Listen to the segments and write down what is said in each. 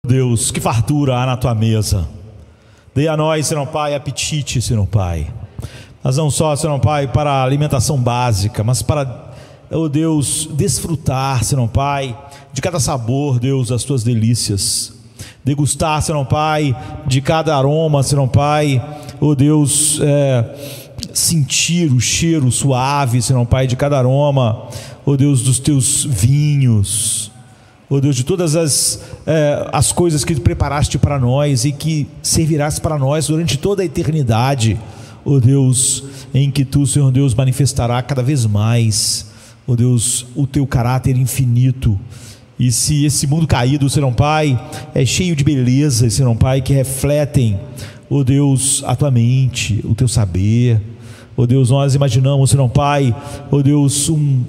Deus, que fartura há na tua mesa. Dê a nós, Senhor Pai, apetite, Senhor Pai. Mas não só, Senhor Pai, para a alimentação básica, mas para, oh Deus, desfrutar, Senhor Pai, de cada sabor, Deus, das tuas delícias. Degustar, Senhor Pai, de cada aroma, Senhor Pai, oh Deus, sentir o cheiro suave, Senhor Pai, de cada aroma, oh Deus, dos teus vinhos. Oh Deus, de todas as coisas que tu preparaste para nós e que servirás para nós durante toda a eternidade, oh Deus, em que tu, Senhor Deus, manifestará cada vez mais, oh Deus, o teu caráter infinito. E se esse mundo caído, Senhor Pai, é cheio de beleza, Senhor Pai, que refletem, oh Deus, a tua mente, o teu saber, oh Deus, nós imaginamos, Senhor Pai, oh Deus, um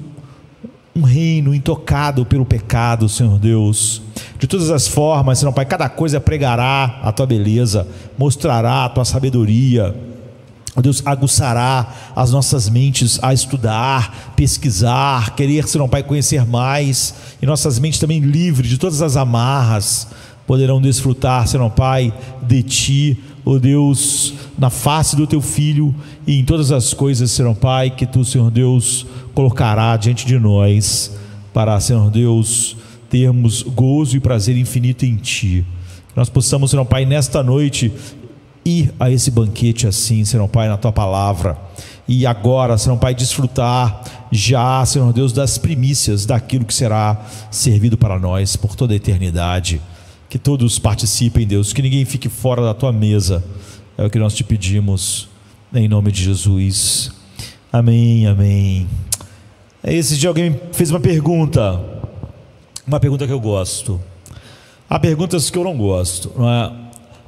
reino intocado pelo pecado, Senhor Deus. De todas as formas, Senhor Pai, cada coisa pregará a tua beleza, mostrará a tua sabedoria. Oh Deus, aguçará as nossas mentes a estudar, pesquisar, querer, Senhor Pai, conhecer mais. E nossas mentes também livres de todas as amarras poderão desfrutar, Senhor Pai, de Ti, oh Deus, na face do Teu Filho e em todas as coisas, Senhor Pai, que Tu, Senhor Deus, colocará diante de nós, para, Senhor Deus, termos gozo e prazer infinito em Ti. Nós possamos, Senhor Pai, nesta noite, ir a esse banquete assim, Senhor Pai, na Tua Palavra, e agora, Senhor Pai, desfrutar já, Senhor Deus, das primícias daquilo que será servido para nós por toda a eternidade. Que todos participem, Deus, que ninguém fique fora da Tua mesa, é o que nós te pedimos, em nome de Jesus, amém, amém. Esse dia alguém fez uma pergunta que eu gosto. Há perguntas que eu não gosto, não é?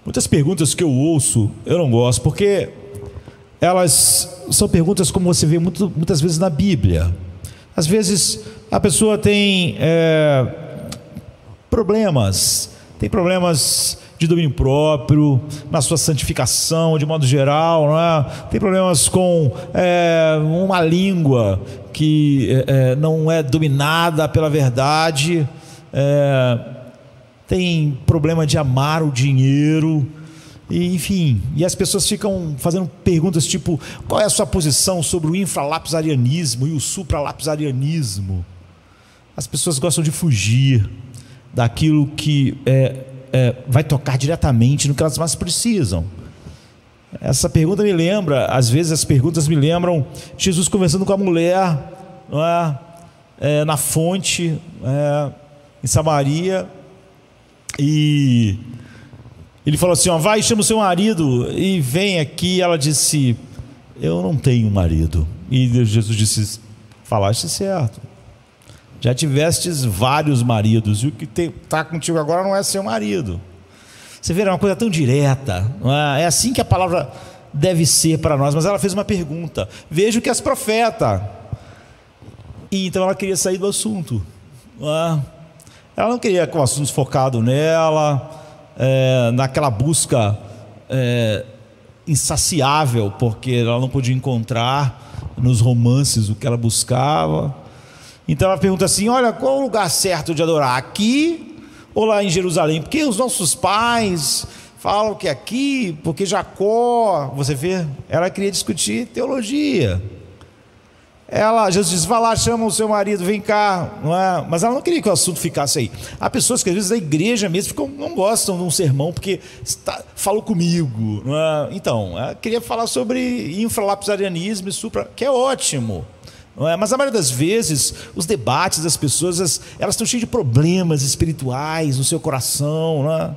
Muitas perguntas que eu ouço eu não gosto, porque elas são perguntas como você vê muitas vezes na Bíblia. Às vezes a pessoa tem problemas de domínio próprio, na sua santificação de modo geral, não é? Tem problemas com uma língua que não é dominada pela verdade, tem problema de amar o dinheiro, e, enfim, e as pessoas ficam fazendo perguntas tipo: qual é a sua posição sobre o infralapsarianismo e o supralapsarianismo? As pessoas gostam de fugir daquilo que vai tocar diretamente no que elas mais precisam. Essa pergunta me lembra, às vezes as perguntas me lembram Jesus conversando com a mulher, não é? Na fonte, em Samaria, e ele falou assim: vai, chama o seu marido e vem aqui. Ela disse: eu não tenho marido. E Jesus disse: falaste certo, já tivestes vários maridos, e o que está contigo agora não é seu marido. Você vê, é uma coisa tão direta, não é? É assim que a palavra deve ser para nós. Mas ela fez uma pergunta: veja o que as profeta. E então ela queria sair do assunto, não é? Ela não queria que o assunto focado nela, naquela busca insaciável, porque ela não podia encontrar nos romances o que ela buscava. Então ela pergunta assim: olha, qual o lugar certo de adorar, aqui ou lá em Jerusalém? Porque os nossos pais falam que aqui, porque Jacó, você vê, ela queria discutir teologia. Jesus diz: vai lá, chama o seu marido, vem cá, não é? Mas ela não queria que o assunto ficasse aí. Há pessoas que às vezes da igreja mesmo não gostam de um sermão porque falou comigo, não é? Então, ela queria falar sobre infralapsarianismo e que é ótimo, não é? Mas a maioria das vezes os debates das pessoas, elas estão cheias de problemas espirituais no seu coração, não é?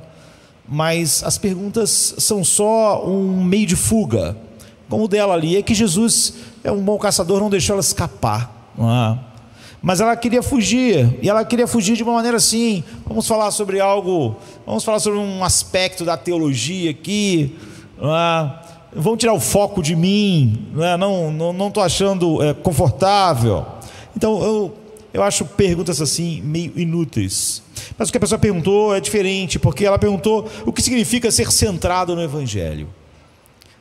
Mas as perguntas são só um meio de fuga, como o dela ali. É que Jesus é um bom caçador, não deixou ela escapar, não é? Mas ela queria fugir, e ela queria fugir de uma maneira assim: vamos falar sobre um aspecto da teologia aqui, não é? Vão tirar o foco de mim, não estou achando confortável. Então eu acho perguntas assim meio inúteis. Mas o que a pessoa perguntou é diferente, porque ela perguntou o que significa ser centrado no Evangelho,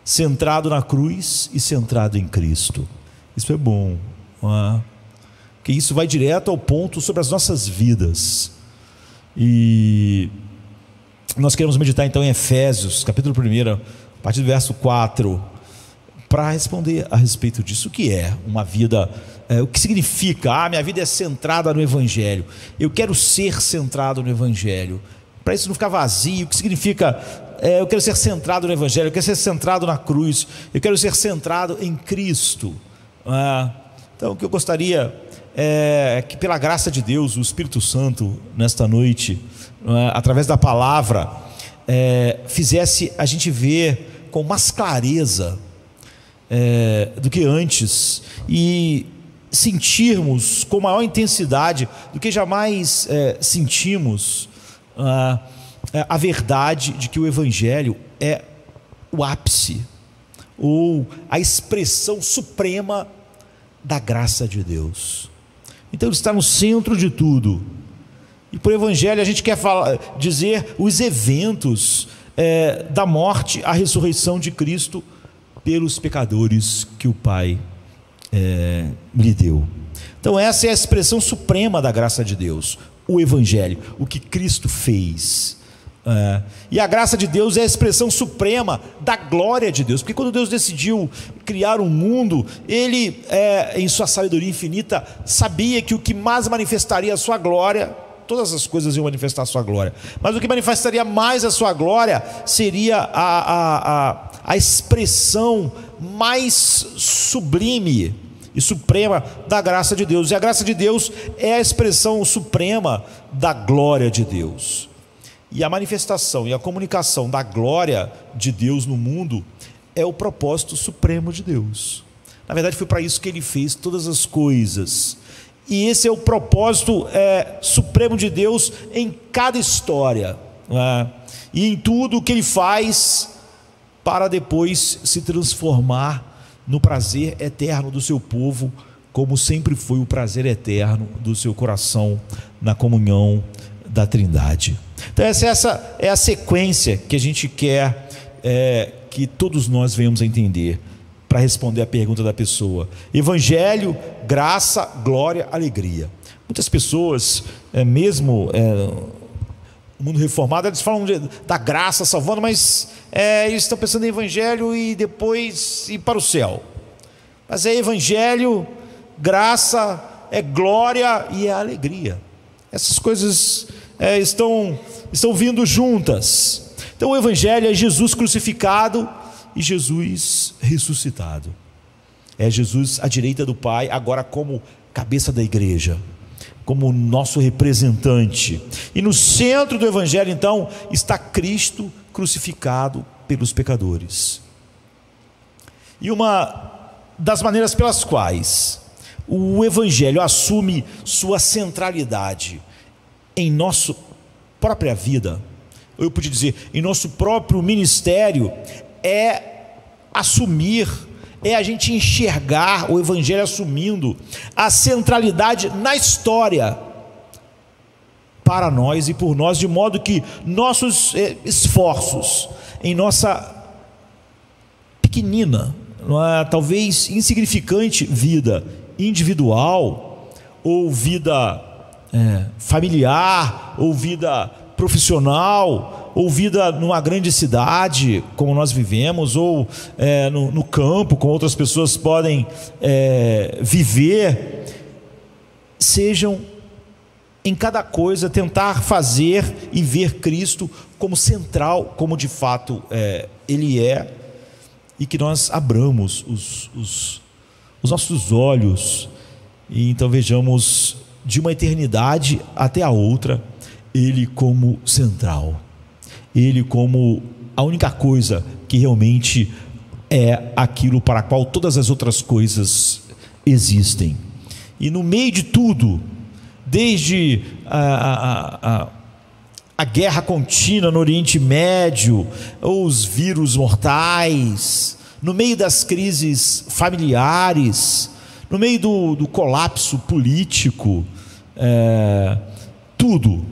centrado na cruz e centrado em Cristo. Isso é bom, não é? Que isso vai direto ao ponto sobre as nossas vidas. E nós queremos meditar então em Efésios, capítulo 1, a partir do verso 4, para responder a respeito disso. O que é uma vida, o que significa, minha vida é centrada no Evangelho, eu quero ser centrado no Evangelho, para isso não ficar vazio. O que significa, eu quero ser centrado no Evangelho, eu quero ser centrado na cruz, eu quero ser centrado em Cristo. Então o que eu gostaria é que, pela graça de Deus, o Espírito Santo nesta noite, através da palavra, fizesse a gente ver com mais clareza do que antes, e sentirmos com maior intensidade do que jamais sentimos a verdade de que o Evangelho é o ápice, ou a expressão suprema da graça de Deus. Então ele está no centro de tudo. E por Evangelho a gente quer dizer os eventos da morte à ressurreição de Cristo pelos pecadores que o Pai lhe deu. Então essa é a expressão suprema da graça de Deus, o Evangelho, o que Cristo fez. E a graça de Deus é a expressão suprema da glória de Deus, porque quando Deus decidiu criar um mundo, Ele, em sua sabedoria infinita, sabia que o que mais manifestaria a sua glória, todas as coisas iam manifestar a sua glória, mas o que manifestaria mais a sua glória seria a expressão mais sublime e suprema da graça de Deus. E a graça de Deus é a expressão suprema da glória de Deus. E a manifestação e a comunicação da glória de Deus no mundo é o propósito supremo de Deus. Na verdade, foi para isso que Ele fez todas as coisas. E esse é o propósito supremo de Deus em cada história, e em tudo o que Ele faz, para depois se transformar no prazer eterno do seu povo, como sempre foi o prazer eterno do seu coração na comunhão da Trindade. Então essa é a sequência que a gente quer que todos nós venhamos a entender, para responder a pergunta da pessoa: Evangelho, graça, glória, alegria. Muitas pessoas, mesmo no mundo reformado, eles falam da graça salvando, mas eles estão pensando em Evangelho e depois ir para o céu. Mas é Evangelho, graça, é glória e é alegria. Essas coisas estão vindo juntas. Então o Evangelho é Jesus crucificado e Jesus ressuscitado. É Jesus à direita do Pai, agora como cabeça da igreja, como nosso representante. E no centro do Evangelho, então, está Cristo crucificado pelos pecadores. E uma das maneiras pelas quais o Evangelho assume sua centralidade em nossa própria vida, eu podia dizer, em nosso próprio ministério, é assumir, é a gente enxergar o Evangelho assumindo a centralidade na história para nós e por nós, de modo que nossos esforços em nossa pequenina, talvez insignificante vida individual, ou vida familiar, ou vida profissional, ou vida numa grande cidade como nós vivemos, ou no campo como outras pessoas podem viver, sejam em cada coisa tentar fazer e ver Cristo como central, como de fato Ele é, e que nós abramos os nossos olhos e então vejamos de uma eternidade até a outra Ele como central, Ele como a única coisa que realmente é aquilo para a qual todas as outras coisas existem. E no meio de tudo, desde a guerra contínua no Oriente Médio, os vírus mortais, no meio das crises familiares, no meio do colapso político, tudo,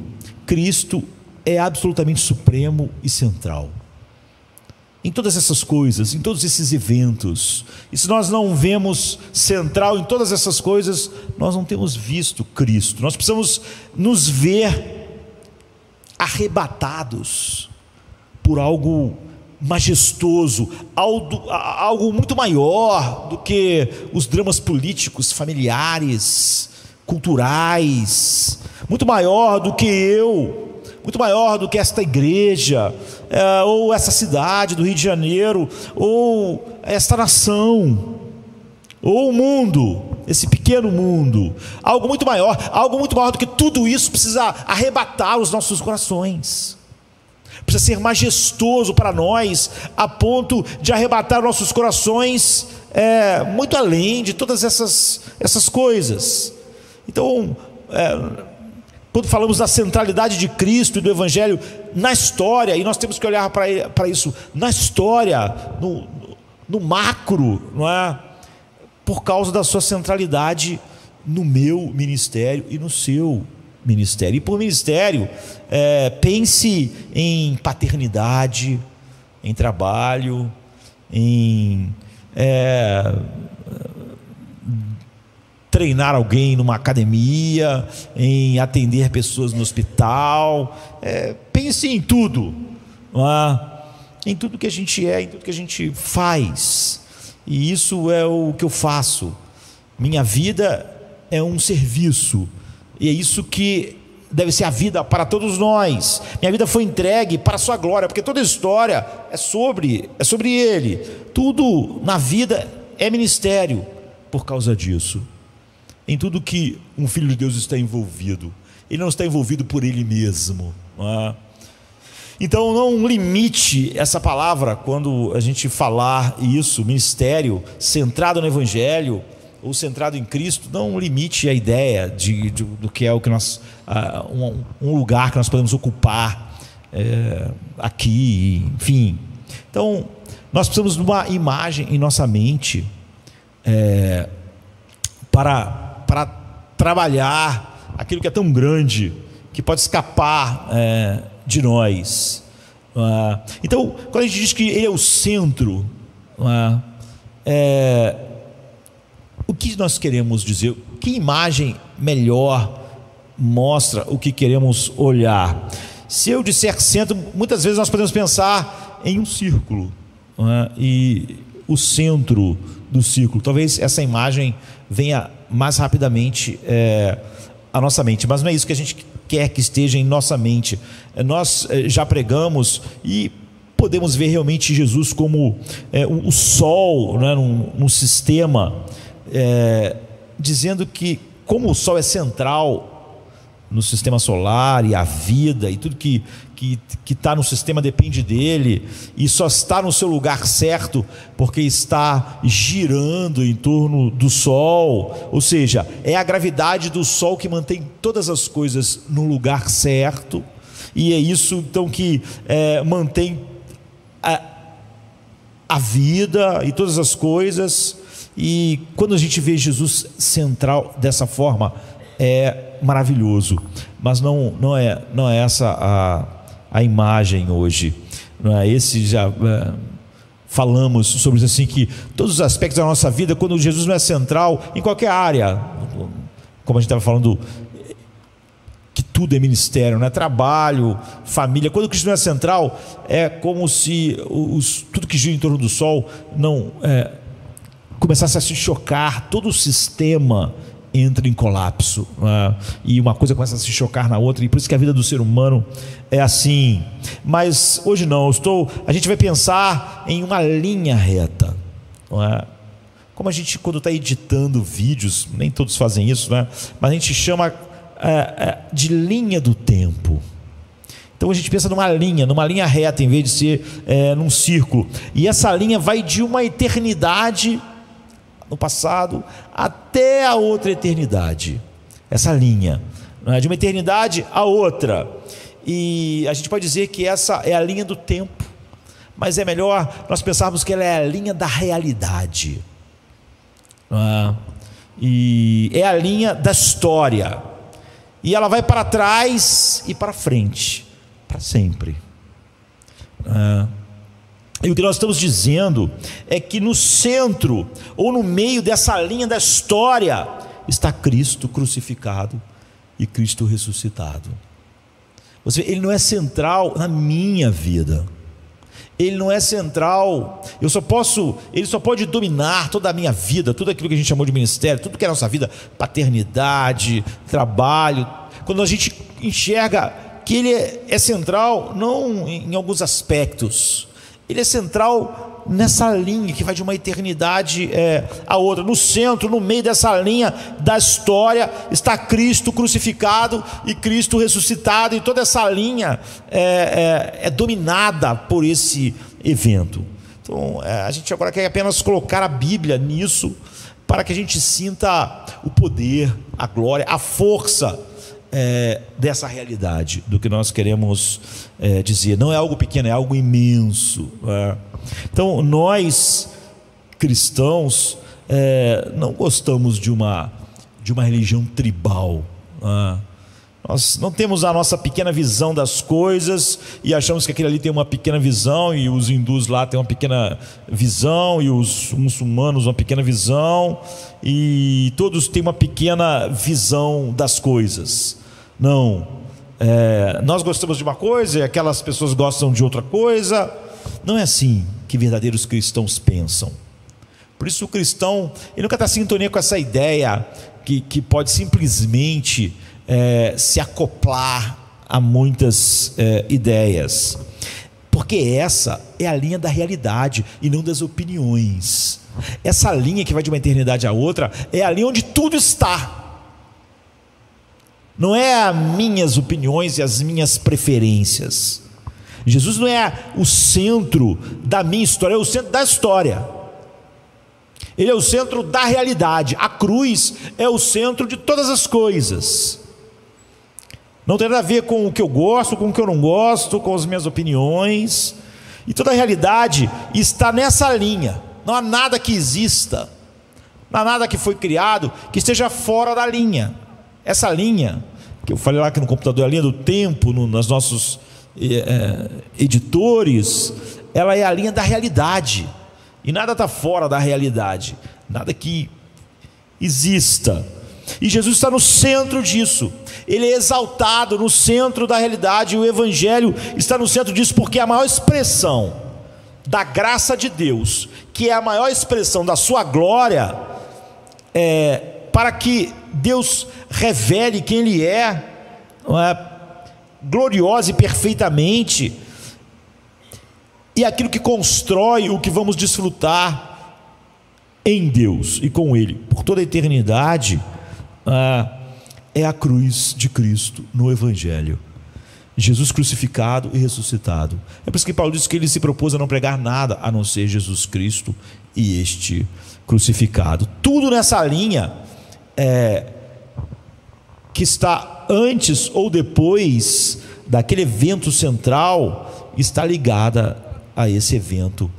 Cristo é absolutamente supremo e central. Em todas essas coisas, em todos esses eventos, e se nós não vemos central em todas essas coisas, nós não temos visto Cristo. Nós precisamos nos ver arrebatados por algo majestoso, algo muito maior do que os dramas políticos, familiares, culturais, muito maior do que eu, muito maior do que esta igreja, ou essa cidade do Rio de Janeiro, ou esta nação, ou o mundo, esse pequeno mundo. Algo muito maior do que tudo isso precisa arrebatar os nossos corações, precisa ser majestoso para nós, a ponto de arrebatar nossos corações muito além de todas essas coisas. Então, quando falamos da centralidade de Cristo e do Evangelho na história, e nós temos que olhar para isso na história, no macro, não é? Por causa da sua centralidade no meu ministério e no seu ministério. E por ministério, pense em paternidade, em trabalho, em treinar alguém numa academia, em atender pessoas no hospital. Pense em tudo, não é? Em tudo que a gente em tudo que a gente faz. E isso é o que eu faço. Minha vida é um serviço, e é isso que deve ser a vida para todos nós. Minha vida foi entregue para a sua glória, porque toda história é sobre Ele. Tudo na vida é ministério por causa disso. Em tudo que um filho de Deus está envolvido, ele não está envolvido por ele mesmo, não é? Então não limite essa palavra quando a gente falar isso, ministério centrado no Evangelho ou centrado em Cristo. Não limite a ideia do que é o que nós, um lugar que nós podemos ocupar aqui, enfim. Então nós precisamos de uma imagem em nossa mente para trabalhar aquilo que é tão grande, que pode escapar de nós. Então, quando a gente diz que Ele é o centro, o que nós queremos dizer? Que imagem melhor mostra o que queremos olhar? Se eu disser centro, muitas vezes nós podemos pensar em um círculo, e o centro do círculo, talvez essa imagem venha mais rapidamente à nossa mente, mas não é isso que a gente quer que esteja em nossa mente. Nós já pregamos e podemos ver realmente Jesus como o Sol, né, num sistema, dizendo que como o Sol é central no sistema solar, e a vida e tudo que está no sistema depende dele, e só está no seu lugar certo porque está girando em torno do Sol. Ou seja, é a gravidade do Sol que mantém todas as coisas no lugar certo, e é isso então que mantém a vida e todas as coisas. E quando a gente vê Jesus central dessa forma, é maravilhoso, mas não é essa a imagem hoje, não é? Esse já falamos sobre isso, assim, que todos os aspectos da nossa vida, quando Jesus não é central em qualquer área, como a gente estava falando, que tudo é ministério, não é? Trabalho, família. Quando Cristo não é central, é como se tudo que gira em torno do Sol não começasse a se chocar, todo o sistema entra em colapso, e uma coisa começa a se chocar na outra, e por isso que a vida do ser humano é assim. Mas hoje não, a gente vai pensar em uma linha reta, não é? Como a gente, quando está editando vídeos, nem todos fazem isso, né? Mas a gente chama de linha do tempo. Então a gente pensa numa linha reta, em vez de ser num círculo, e essa linha vai de uma eternidade no passado até a outra eternidade. Essa linha, de uma eternidade a outra, e a gente pode dizer que essa é a linha do tempo, mas é melhor nós pensarmos que ela é a linha da realidade, e é a linha da história, e ela vai para trás e para frente, para sempre. E o que nós estamos dizendo é que no centro, ou no meio dessa linha da história, está Cristo crucificado e Cristo ressuscitado. Ele não é central na minha vida, Ele não é central. Ele só pode dominar toda a minha vida, tudo aquilo que a gente chamou de ministério, tudo que é a nossa vida, paternidade, trabalho. Quando a gente enxerga que ele é central, não em alguns aspectos, ele é central nessa linha que vai de uma eternidade a outra. No centro, no meio dessa linha da história, está Cristo crucificado e Cristo ressuscitado, e toda essa linha é dominada por esse evento. Então a gente agora quer apenas colocar a Bíblia nisso, para que a gente sinta o poder, a glória, a força dessa realidade, do que nós queremos dizer. Não é algo pequeno, é algo imenso. Então nós cristãos não gostamos de uma religião tribal. Nós não temos a nossa pequena visão das coisas e achamos que aquele ali tem uma pequena visão, e os hindus lá têm uma pequena visão, e os muçulmanos uma pequena visão, e todos têm uma pequena visão das coisas. Não, nós gostamos de uma coisa e aquelas pessoas gostam de outra coisa. Não é assim que verdadeiros cristãos pensam. Por isso o cristão, ele nunca está em sintonia com essa ideia que pode simplesmente se acoplar a muitas ideias, porque essa é a linha da realidade e não das opiniões. Essa linha que vai de uma eternidade a outra é a linha onde tudo está. Não é as minhas opiniões e as minhas preferências. Jesus não é o centro da minha história, é o centro da história. Ele é o centro da realidade. A cruz é o centro de todas as coisas. Não tem nada a ver com o que eu gosto, com o que eu não gosto, com as minhas opiniões. E toda a realidade está nessa linha. Não há nada que exista, não há nada que foi criado que esteja fora da linha. Essa linha, que eu falei lá que no computador é a linha do tempo, nos nossos editores, ela é a linha da realidade. E nada está fora da realidade, nada que exista. E Jesus está no centro disso. Ele é exaltado no centro da realidade. E o Evangelho está no centro disso, porque é a maior expressão da graça de Deus, que é a maior expressão da sua glória, para que Deus revele quem Ele gloriosa e perfeitamente, e aquilo que constrói o que vamos desfrutar em Deus e com Ele por toda a eternidade, é a cruz de Cristo no Evangelho. Jesus crucificado e ressuscitado. É por isso que Paulo diz que ele se propôs a não pregar nada a não ser Jesus Cristo e este crucificado. Tudo nessa linha que está antes ou depois daquele evento central está ligada a esse evento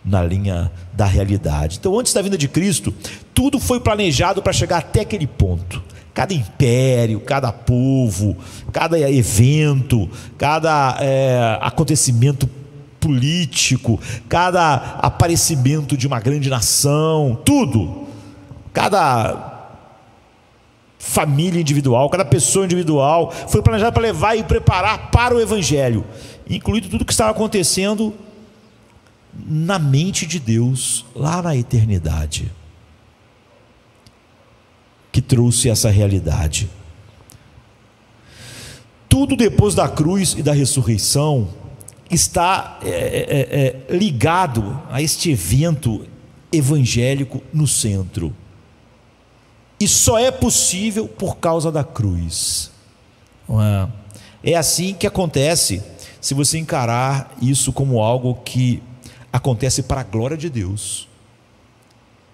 na linha da realidade. Então, antes da vinda de Cristo, tudo foi planejado para chegar até aquele ponto. Cada império, cada povo, cada evento, cada acontecimento político, cada aparecimento de uma grande nação, tudo, cada família individual, cada pessoa individual, foi planejado para levar e preparar para o Evangelho, incluído tudo o que estava acontecendo na mente de Deus, lá na eternidade, que trouxe essa realidade. Tudo depois da cruz e da ressurreição está ligado a este evento evangélico no centro, e só é possível por causa da cruz. É assim que acontece, se você encarar isso como algo que acontece para a glória de Deus,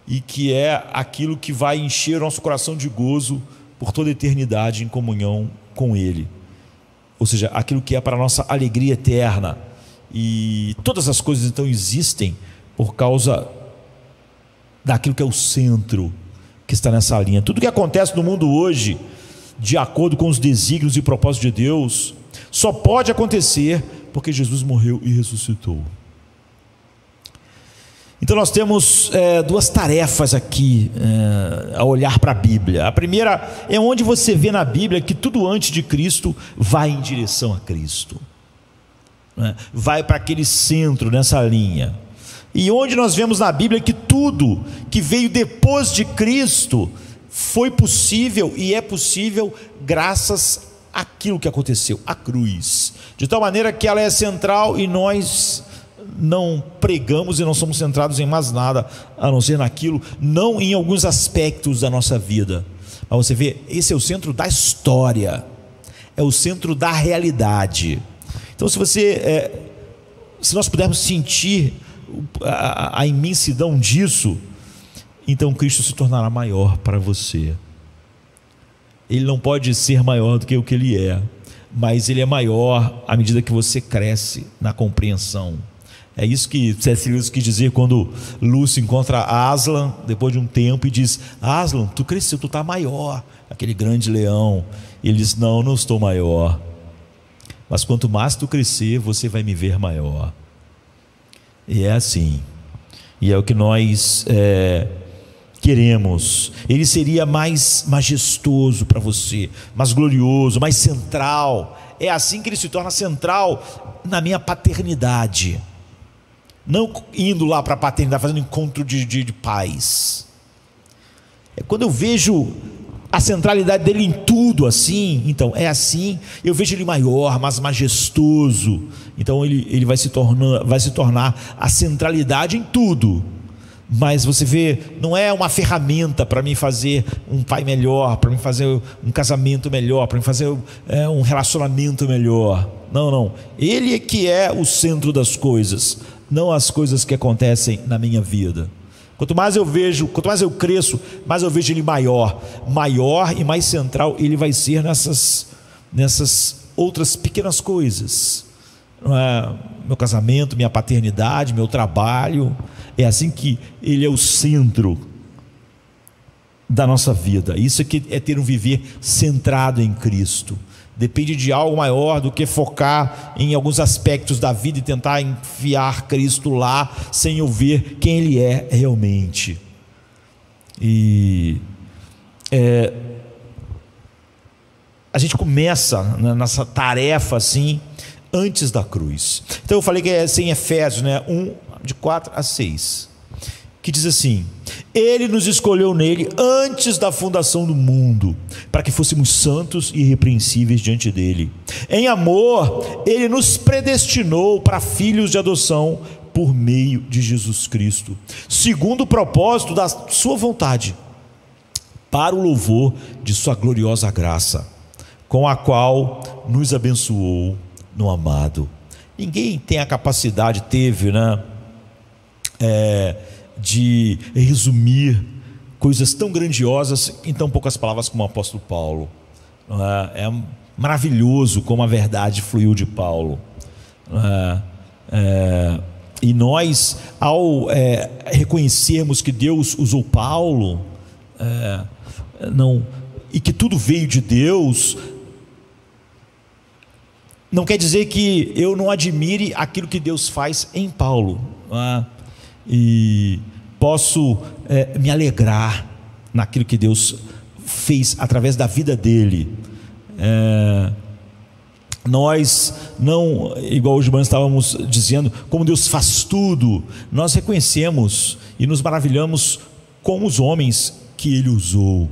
e que é aquilo que vai encher o nosso coração de gozo por toda a eternidade em comunhão com Ele, ou seja, aquilo que é para a nossa alegria eterna. E todas as coisas então existem por causa daquilo que é o centro, que está nessa linha. Tudo que acontece no mundo hoje, de acordo com os desígnios e propósitos de Deus, só pode acontecer porque Jesus morreu e ressuscitou. Então nós temos duas tarefas aqui a olhar para a Bíblia. A primeira é onde você vê na Bíblia que tudo antes de Cristo vai em direção a Cristo. né? Vai para aquele centro, nessa linha. E onde nós vemos na Bíblia que tudo que veio depois de Cristo foi possível e é possível graças àquilo que aconteceu, a cruz. De tal maneira que ela é central e nós não pregamos e não somos centrados em mais nada a não ser naquilo, não em alguns aspectos da nossa vida. Mas você vê, esse é o centro da história, é o centro da realidade. Então se nós pudermos sentir a imensidão disso, então Cristo se tornará maior para você. Ele não pode ser maior do que o que Ele é, mas Ele é maior à medida que você cresce na compreensão. É isso que C.S. Lewis quis dizer quando Lúcio encontra Aslan depois de um tempo e diz: Aslan, tu cresceu, tu está maior, aquele grande leão. E ele diz: não, não estou maior, mas quanto mais tu crescer, você vai me ver maior. E é assim, e é o que nós queremos. Ele seria mais majestoso para você, mais glorioso, mais central. É assim que ele se torna central na minha paternidade. Não indo lá para a paternidade, fazendo encontro de pais. É quando eu vejo a centralidade dele em tudo assim, então é assim, eu vejo ele maior, mais majestoso. Então ele vai se tornar a centralidade em tudo. Mas você vê, não é uma ferramenta para mim fazer um pai melhor, para mim fazer um casamento melhor, para mim fazer um relacionamento melhor. Não, não. Ele é que é o centro das coisas, não as coisas que acontecem na minha vida. Quanto mais eu cresço, mais eu vejo ele maior e mais central ele vai ser nessas outras pequenas coisas. Não é? Meu casamento, minha paternidade, meu trabalho. É assim que ele é o centro da nossa vida. Isso aqui é ter um viver centrado em Cristo. Depende de algo maior do que focar em alguns aspectos da vida e tentar enfiar Cristo lá sem eu ver quem Ele é realmente. E a gente começa nessa tarefa assim antes da cruz. Então eu falei que é em Efésios 1, de 4 a 6, que diz assim: Ele nos escolheu nele antes da fundação do mundo, para que fôssemos santos e irrepreensíveis diante dele. Em amor, Ele nos predestinou para filhos de adoção por meio de Jesus Cristo, segundo o propósito da sua vontade, para o louvor de sua gloriosa graça, com a qual nos abençoou no amado. Ninguém tem a capacidade, de resumir coisas tão grandiosas em tão poucas palavras como o apóstolo Paulo. É maravilhoso como a verdade fluiu de Paulo. E nós, ao reconhecermos que Deus usou Paulo, e que tudo veio de Deus, não quer dizer que eu não admire aquilo que Deus faz em Paulo, e posso me alegrar naquilo que Deus fez através da vida dele. Nós não, igual os irmãos estávamos dizendo, como Deus faz tudo, nós reconhecemos e nos maravilhamos com os homens que Ele usou,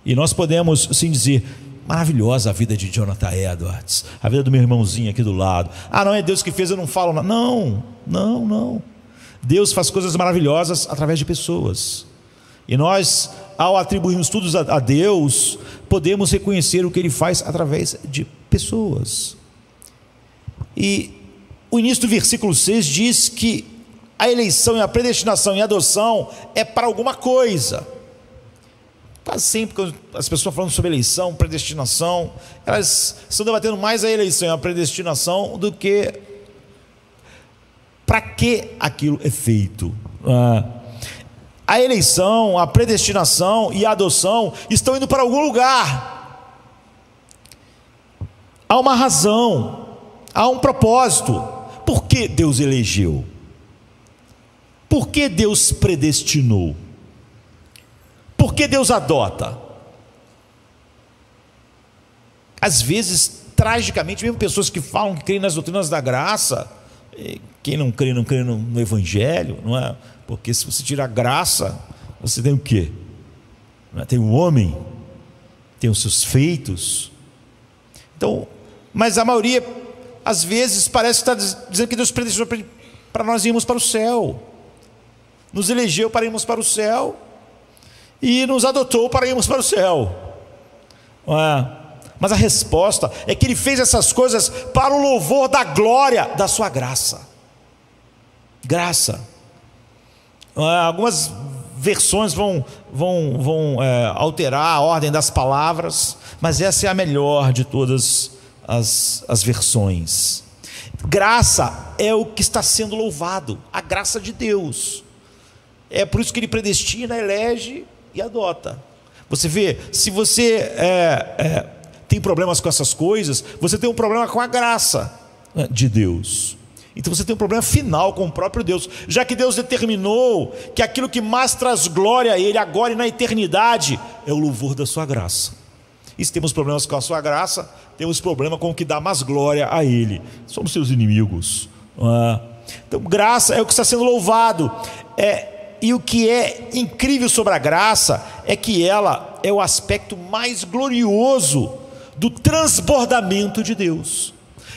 e nós podemos sim dizer: maravilhosa a vida de Jonathan Edwards, a vida do meu irmãozinho aqui do lado. Não é Deus que fez, eu não falo nada. Não. Deus faz coisas maravilhosas através de pessoas, e nós, ao atribuirmos tudo a Deus, podemos reconhecer o que Ele faz através de pessoas. E o início do versículo 6 diz que a eleição e a predestinação e a adoção é para alguma coisa. Quase sempre quando as pessoas falando sobre eleição, predestinação, elas estão debatendo mais a eleição e a predestinação do que para que aquilo é feito. A eleição, a predestinação e a adoção estão indo para algum lugar. Há uma razão, há um propósito. Por que Deus elegeu? Por que Deus predestinou? Por que Deus adota? Às vezes tragicamente, mesmo pessoas que falam que creem nas doutrinas da graça, quem não crê no Evangelho, não é? Porque se você tirar a graça, você tem o quê? Tem o homem, tem os seus feitos. Então, mas a maioria, às vezes, parece estar dizendo que Deus predestinou para nós irmos para o céu, nos elegeu para irmos para o céu e nos adotou para irmos para o céu. Mas a resposta é que Ele fez essas coisas para o louvor da glória da sua graça. Graça. Algumas versões vão alterar a ordem das palavras, mas essa é a melhor de todas as versões. Graça é o que está sendo louvado, a graça de Deus. É por isso que Ele predestina, elege e adota. Você vê, se você tem problemas com essas coisas, você tem um problema com a graça de Deus. Então você tem um problema final com o próprio Deus, já que Deus determinou que aquilo que mais traz glória a Ele agora e na eternidade é o louvor da sua graça. E se temos problemas com a sua graça, temos problema com o que dá mais glória a Ele. Somos seus inimigos. Então graça é o que está sendo louvado. E o que é incrível sobre a graça é que ela é o aspecto mais glorioso do transbordamento de Deus.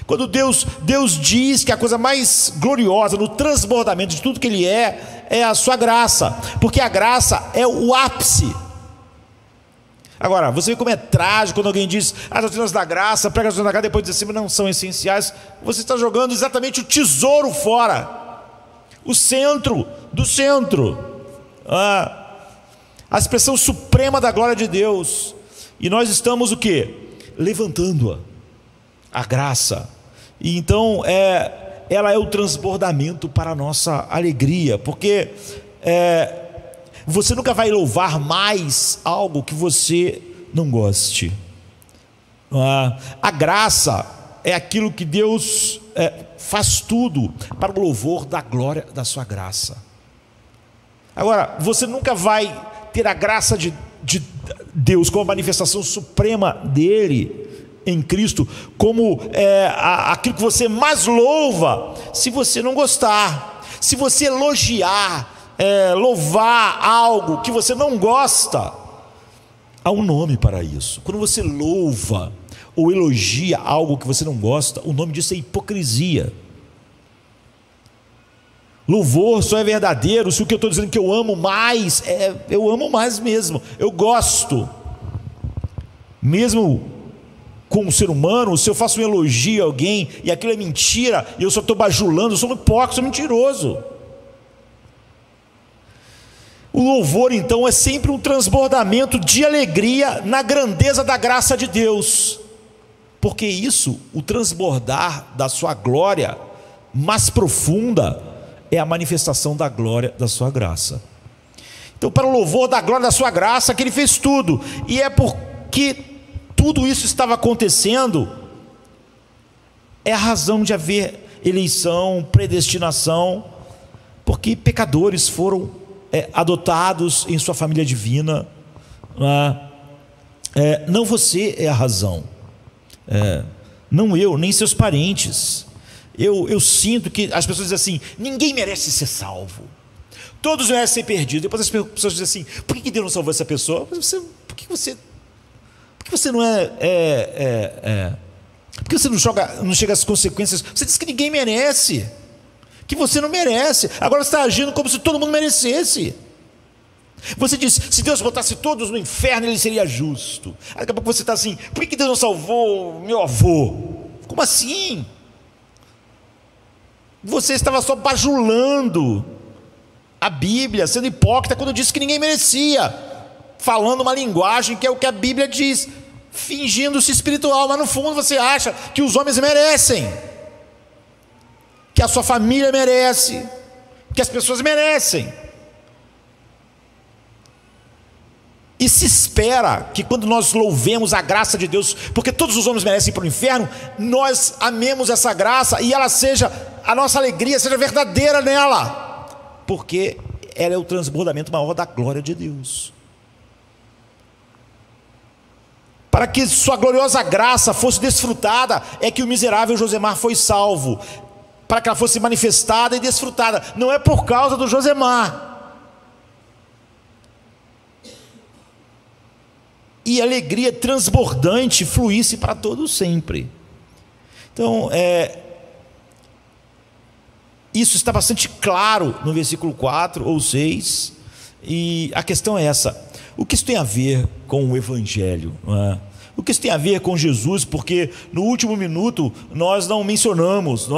Quando Deus diz que a coisa mais gloriosa no transbordamento de tudo que Ele é a sua graça, porque a graça é o ápice. Agora, você vê como é trágico quando alguém diz as doutrinas da graça, prega as doutrinas da graça, depois diz assim, mas não são essenciais. Você está jogando exatamente o tesouro fora, o centro do centro, a expressão suprema da glória de Deus. E nós estamos o quê? Levantando-a, a graça. E então ela é o transbordamento para a nossa alegria, porque você nunca vai louvar mais algo que você não goste. A graça é aquilo que Deus faz tudo para o louvor da glória da sua graça. Agora, você nunca vai ter a graça de Deus como a manifestação suprema dele em Cristo, como aquilo que você mais louva, se você não gostar. Se você elogiar, louvar algo que você não gosta, há um nome para isso. Quando você louva ou elogia algo que você não gosta, o nome disso é hipocrisia. Louvor só é verdadeiro se o que eu estou dizendo que eu amo mais, eu amo mais mesmo, eu gosto. Mesmo com um ser humano, se eu faço um elogio a alguém e aquilo é mentira, e eu só estou bajulando, eu sou um hipócrita, sou mentiroso. O louvor então é sempre um transbordamento de alegria na grandeza da graça de Deus, porque isso, o transbordar da sua glória mais profunda, é a manifestação da glória da sua graça. Então, para o louvor da glória da sua graça, que Ele fez tudo, e é porque tudo isso estava acontecendo, é a razão de haver eleição, predestinação, porque pecadores foram adotados em sua família divina. Não você é a razão, não eu, nem seus parentes. Eu sinto que as pessoas dizem assim, ninguém merece ser salvo, todos merecem ser perdidos. Depois as pessoas dizem assim, por que Deus não salvou essa pessoa? Por que você não por que você não chega às consequências? Você diz que ninguém merece, que você não merece, agora você está agindo como se todo mundo merecesse. Você diz, se Deus botasse todos no inferno, Ele seria justo. Daqui a pouco você está assim, por que Deus não salvou meu avô? Como assim? Você estava só bajulando a Bíblia, sendo hipócrita quando disse que ninguém merecia, falando uma linguagem que é o que a Bíblia diz, fingindo-se espiritual, mas no fundo você acha que os homens merecem, que a sua família merece, que as pessoas merecem. E se espera que quando nós louvemos a graça de Deus, porque todos os homens merecem ir para o inferno, nós amemos essa graça e ela seja, a nossa alegria seja verdadeira nela, porque ela é o transbordamento maior da glória de Deus. para que sua gloriosa graça fosse desfrutada, é que o miserável Josemar foi salvo, para que ela fosse manifestada e desfrutada. Não é por causa do Josemar. E alegria transbordante fluísse para todos sempre. Então, isso está bastante claro no versículo 4 ou 6. E a questão é essa: o que isso tem a ver com o Evangelho? Não é? O que isso tem a ver com Jesus? Porque no último minuto nós não mencionamos,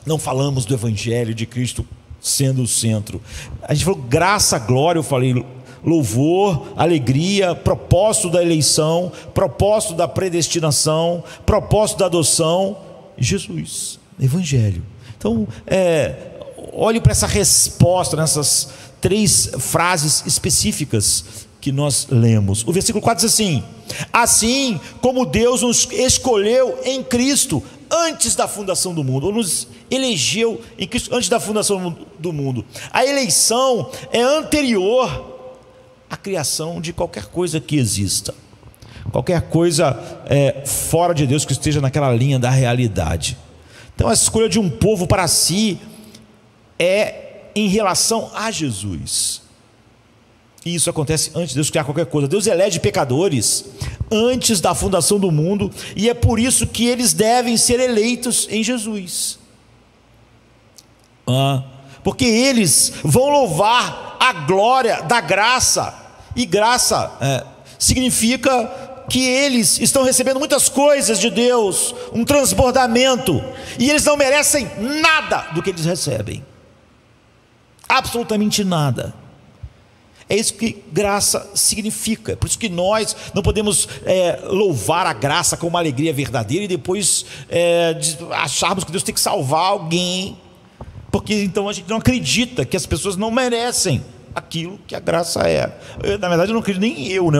não falamos do Evangelho de Cristo sendo o centro. A gente falou graça, glória, eu falei louvor, alegria, propósito da eleição, propósito da predestinação, propósito da adoção, Jesus, Evangelho. Então, olhe para essa resposta, nessas 3 frases específicas que nós lemos. O versículo 4 diz assim: assim como Deus nos escolheu em Cristo antes da fundação do mundo, ou nos elegeu em Cristo antes da fundação do mundo. A eleição é anterior à criação de qualquer coisa que exista, qualquer coisa fora de Deus que esteja naquela linha da realidade. Então a escolha de um povo para si é em relação a Jesus, e isso acontece antes de Deus criar qualquer coisa. Deus elege pecadores antes da fundação do mundo, e é por isso que eles devem ser eleitos em Jesus, porque eles vão louvar a glória da graça, e graça significa que eles estão recebendo muitas coisas de Deus, um transbordamento, e eles não merecem nada do que eles recebem, absolutamente nada. É isso que graça significa. Por isso que nós não podemos louvar a graça com uma alegria verdadeira e depois acharmos que Deus tem que salvar alguém, porque então a gente não acredita que as pessoas não merecem aquilo que a graça é. Na verdade eu não acredito, nem eu, né?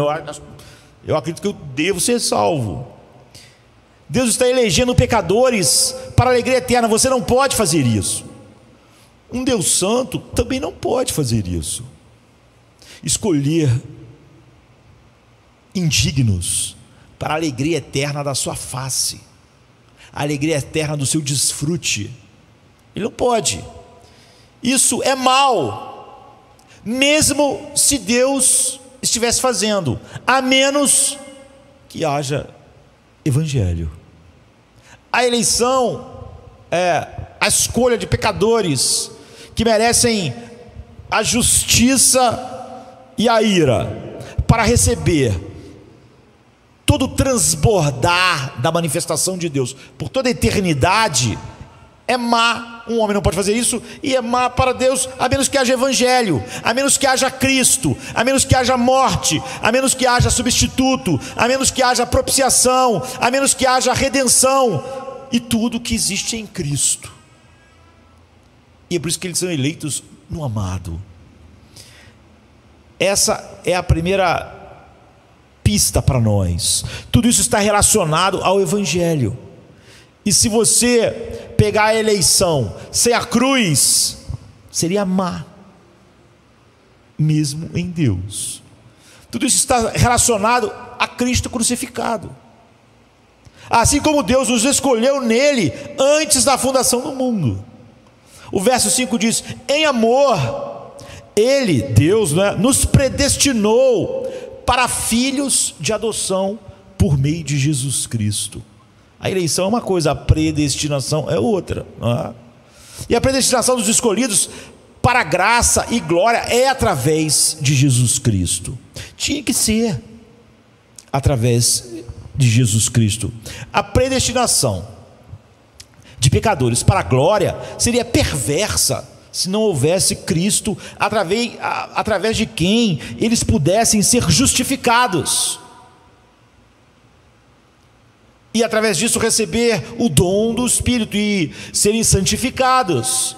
Eu acredito que eu devo ser salvo. Deus está elegendo pecadores para a alegria eterna. Você não pode fazer isso. Um Deus santo também não pode fazer isso. Escolher indignos para a alegria eterna da sua face, a alegria eterna do seu desfrute, ele não pode. Isso é mal, mesmo se Deus estivesse fazendo, a menos que haja Evangelho. A eleição é a escolha de pecadores que merecem a justiça e a ira, para receber todo o transbordar da manifestação de Deus por toda a eternidade, é má. Um homem não pode fazer isso, e é má para Deus, a menos que haja Evangelho, a menos que haja Cristo, a menos que haja morte, a menos que haja substituto, a menos que haja propiciação, a menos que haja redenção, e tudo que existe em Cristo. E é por isso que eles são eleitos no amado. Essa é a primeira pista para nós. Tudo isso está relacionado ao Evangelho. E se você pegar a eleição sem a cruz, seria má, mesmo em Deus. Tudo isso está relacionado a Cristo crucificado. Assim como Deus nos escolheu nele antes da fundação do mundo. O verso 5 diz: em amor Ele, Deus, nos predestinou para filhos de adoção por meio de Jesus Cristo. A eleição é uma coisa, a predestinação é outra, não é? E a predestinação dos escolhidos para graça e glória é através de Jesus Cristo. Tinha que ser através de Jesus Cristo. A predestinação de pecadores para a glória seria perversa se não houvesse Cristo, através de quem eles pudessem ser justificados, e através disso receber o dom do Espírito e serem santificados.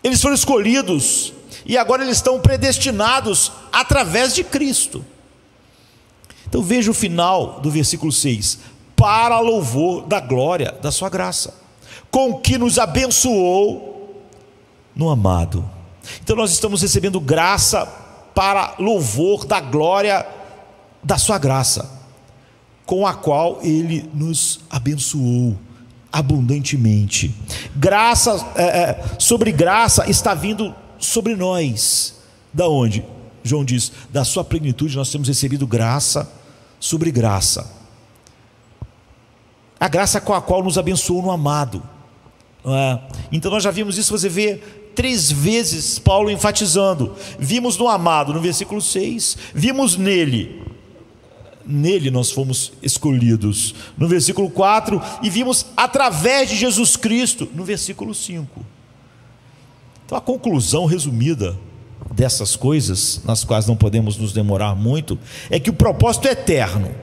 Eles foram escolhidos e agora eles estão predestinados através de Cristo. Então veja o final do versículo 6: para louvor da glória da sua graça, com que nos abençoou no amado. Então nós estamos recebendo graça para louvor da glória da sua graça, com a qual Ele nos abençoou abundantemente. Graça sobre graça está vindo sobre nós. Da onde? João diz: da sua plenitude nós temos recebido graça sobre graça. A graça com a qual nos abençoou no amado. Então nós já vimos isso. Você vê 3 vezes Paulo enfatizando. Vimos no amado no versículo 6, vimos nele nós fomos escolhidos no versículo 4, e vimos através de Jesus Cristo no versículo 5. Então a conclusão resumida dessas coisas, nas quais não podemos nos demorar muito, é que o propósito eterno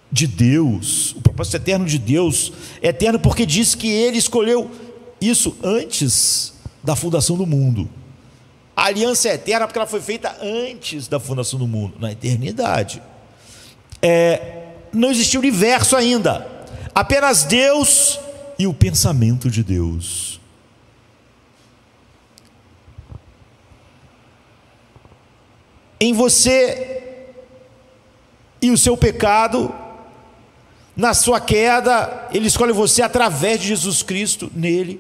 de Deus, o propósito eterno de Deus é eterno porque diz que Ele escolheu isso antes da fundação do mundo. A aliança é eterna porque ela foi feita antes da fundação do mundo, na eternidade. Não existia universo ainda, apenas Deus e o pensamento de Deus. Em você e o seu pecado, na sua queda, Ele escolhe você através de Jesus Cristo, nele,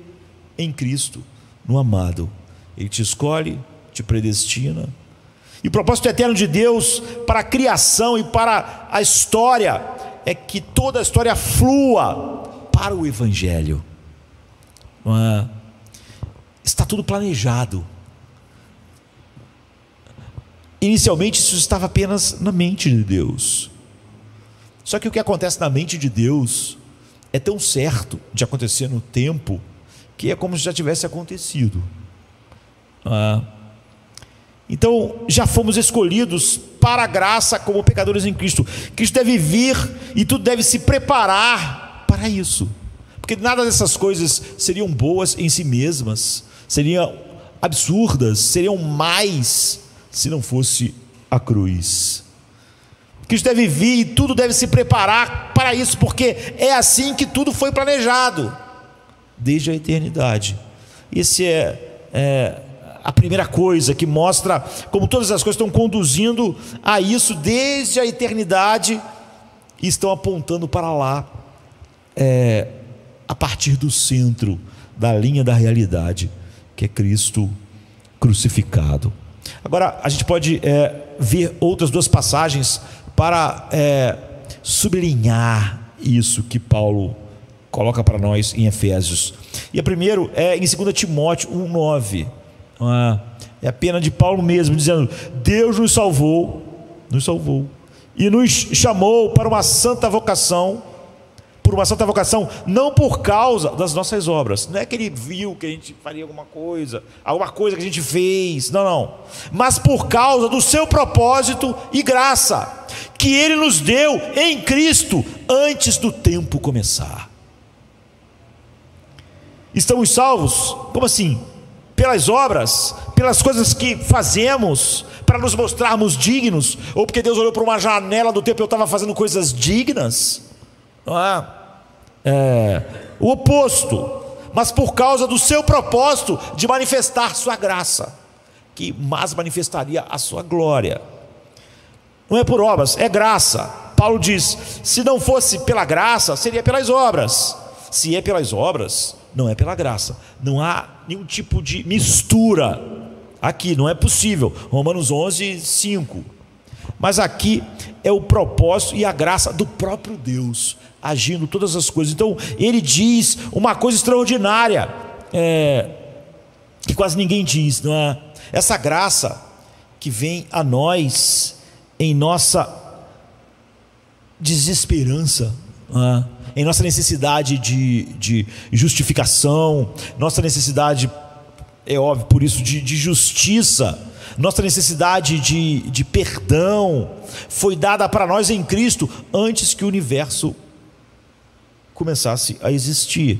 em Cristo, no amado. Ele te escolhe, te predestina. E o propósito eterno de Deus para a criação e para a história é que toda a história flua para o Evangelho. Está tudo planejado. Inicialmente isso estava apenas na mente de Deus. Só que o que acontece na mente de Deus é tão certo de acontecer no tempo, que é como se já tivesse acontecido. Então já fomos escolhidos para a graça como pecadores em Cristo. Cristo deve vir e tudo deve se preparar para isso, porque nada dessas coisas seriam boas em si mesmas, seriam absurdas, seriam mais se não fosse a cruz. Cristo deve vir e tudo deve se preparar para isso, porque é assim que tudo foi planejado desde a eternidade. Esse é a primeira coisa que mostra como todas as coisas estão conduzindo a isso desde a eternidade e estão apontando para lá, a partir do centro da linha da realidade, que é Cristo crucificado. Agora a gente pode ver outras 2 passagens para sublinhar isso que Paulo coloca para nós em Efésios. E a primeira é em 2 Timóteo 1,9. É a pena de Paulo mesmo, dizendo: Deus nos salvou e nos chamou para uma santa vocação, não por causa das nossas obras. Não é que ele viu que a gente faria alguma coisa que a gente fez, não, mas por causa do seu propósito e graça, que Ele nos deu em Cristo antes do tempo começar. Estamos salvos? Como assim? Pelas obras, pelas coisas que fazemos para nos mostrarmos dignos, ou porque Deus olhou para uma janela do tempo e eu estava fazendo coisas dignas? Não é? O oposto, mas por causa do seu propósito de manifestar sua graça, que mais manifestaria a sua glória. Não é por obras, é graça. Paulo diz: se não fosse pela graça, seria pelas obras. Se é pelas obras, não é pela graça. Não há nenhum tipo de mistura aqui, não é possível. Romanos 11:5. Mas aqui é o propósito e a graça do próprio Deus agindo todas as coisas. Então ele diz uma coisa extraordinária, que quase ninguém diz, não é? Essa graça que vem a nós em nossa desesperança, em nossa necessidade de justificação, nossa necessidade, é óbvio por isso, de justiça, nossa necessidade de perdão, foi dada para nós em Cristo antes que o universo começasse a existir.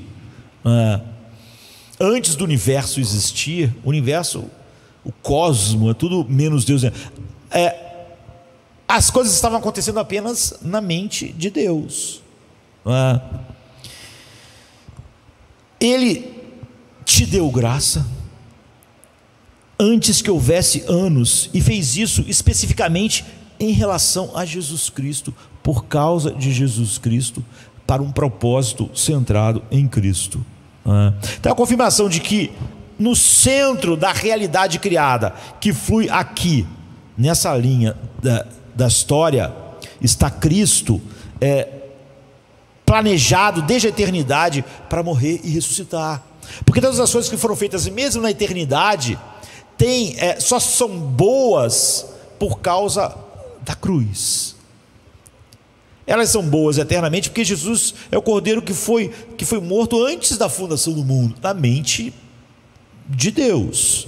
Antes do universo existir, o universo, o cosmo, é tudo menos Deus. As coisas estavam acontecendo apenas na mente de Deus. Ele te deu graça antes que houvesse anos, e fez isso especificamente em relação a Jesus Cristo, por causa de Jesus Cristo, para um propósito centrado em Cristo. Então a confirmação de que no centro da realidade criada, que flui aqui, nessa linha da história, está Cristo, planejado desde a eternidade para morrer e ressuscitar. Porque todas as coisas que foram feitas mesmo na eternidade só são boas por causa da cruz. Elas são boas eternamente porque Jesus é o Cordeiro que foi morto antes da fundação do mundo, na mente de Deus.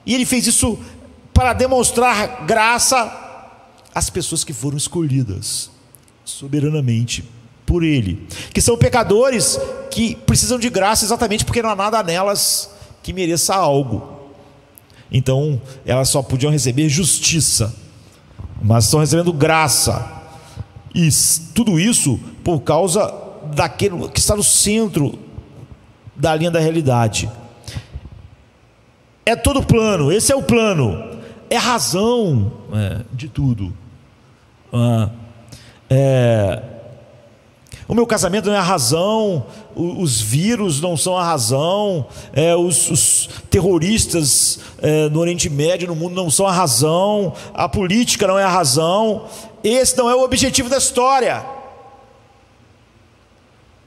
E ele fez isso para demonstrar graça às pessoas que foram escolhidas soberanamente por ele, que são pecadores que precisam de graça exatamente porque não há nada nelas que mereça algo. Então elas só podiam receber justiça, mas estão recebendo graça. E tudo isso por causa daquele que está no centro da linha da realidade. É todo o plano, esse é o plano, é a razão de tudo. O meu casamento não é a razão, os vírus não são a razão, os terroristas no Oriente Médio, no mundo, não são a razão, a política não é a razão. Esse não é o objetivo da história.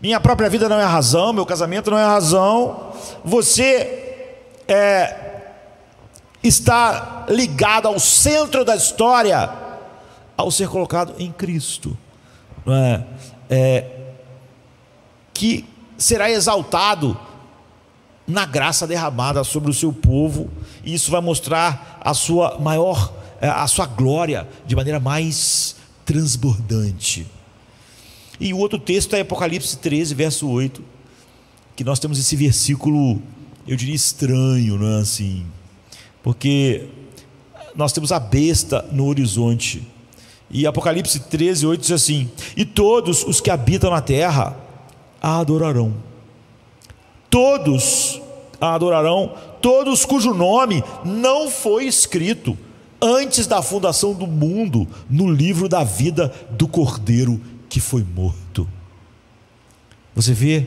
Minha própria vida não é a razão, meu casamento não é a razão. Você está ligado ao centro da história ao ser colocado em Cristo, não é? Que será exaltado na graça derramada sobre o seu povo, e isso vai mostrar a sua glória de maneira mais transbordante. E o outro texto é Apocalipse 13, verso 8, que nós temos esse versículo, eu diria estranho, não é assim? Porque nós temos a besta no horizonte. E Apocalipse 13, 8 diz assim: e todos os que habitam na terra a adorarão. Todos a adorarão, todos cujo nome não foi escrito antes da fundação do mundo no livro da vida do Cordeiro que foi morto. Você vê?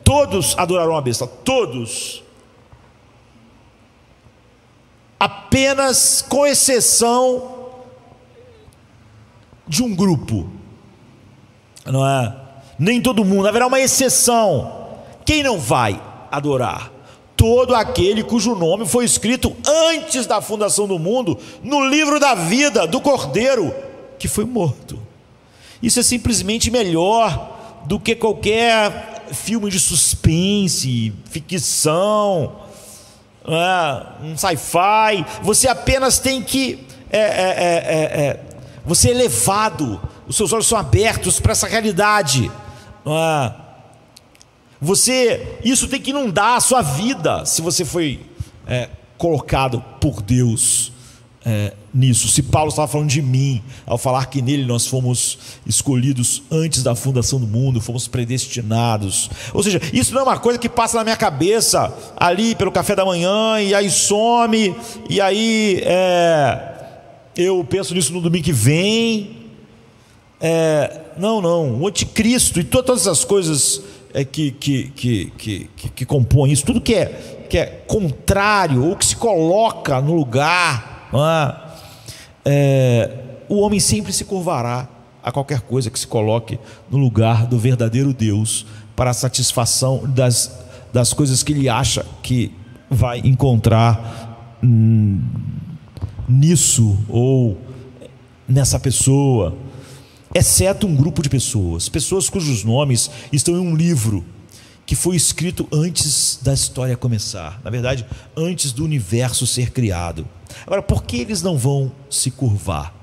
Todos adorarão a besta, todos. Apenas com exceção de um grupo, não é? Nem todo mundo, haverá uma exceção. Quem não vai adorar? Todo aquele cujo nome foi escrito antes da fundação do mundo no livro da vida do Cordeiro que foi morto. Isso é simplesmente melhor do que qualquer filme de suspense, ficção, um sci-fi. Você apenas tem que você é levado, os seus olhos são abertos para essa realidade. Isso tem que inundar a sua vida, se você foi colocado por Deus nisso. Se Paulo estava falando de mim, ao falar que nele nós fomos escolhidos antes da fundação do mundo, fomos predestinados. Ou seja, isso não é uma coisa que passa na minha cabeça ali pelo café da manhã e aí some, e aí eu penso nisso no domingo que vem. Não, o anticristo e todas as coisas que compõem isso, tudo que é contrário ou que se coloca no lugar, o homem sempre se curvará a qualquer coisa que se coloque no lugar do verdadeiro Deus, para a satisfação das coisas que ele acha que vai encontrar nisso ou nessa pessoa, exceto um grupo de pessoas cujos nomes estão em um livro que foi escrito antes da história começar, na verdade, antes do universo ser criado. Agora, por que eles não vão se curvar?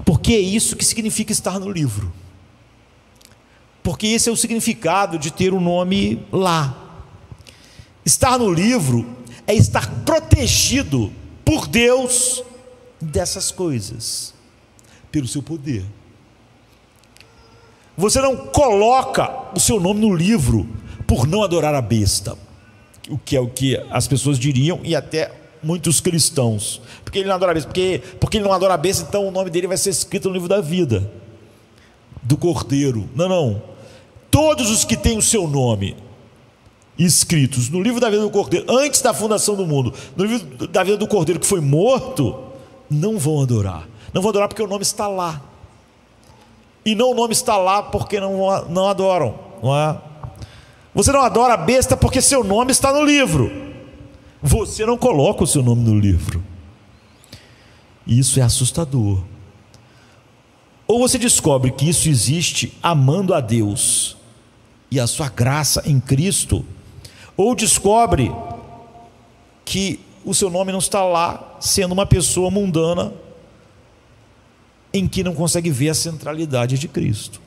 Porque é isso que significa estar no livro. Porque esse é o significado de ter o nome lá. Estar no livro é estar protegido por Deus dessas coisas, pelo seu poder. Você não coloca o seu nome no livro por não adorar a besta, o que é o que as pessoas diriam, e até muitos cristãos. Porque ele não adora a besta? Porque ele não adora a besta, então o nome dele vai ser escrito no livro da vida do Cordeiro. Não. Todos os que têm o seu nome escritos no livro da vida do Cordeiro, antes da fundação do mundo, no livro da vida do Cordeiro que foi morto, não vão adorar. Não vão adorar porque o nome está lá. E não o nome está lá porque não adoram. Não é? Você não adora a besta porque seu nome está no livro. Você não coloca o seu nome no livro. Isso é assustador. Ou você descobre que isso existe amando a Deus e a sua graça em Cristo, ou descobre que o seu nome não está lá, sendo uma pessoa mundana em que não consegue ver a centralidade de Cristo.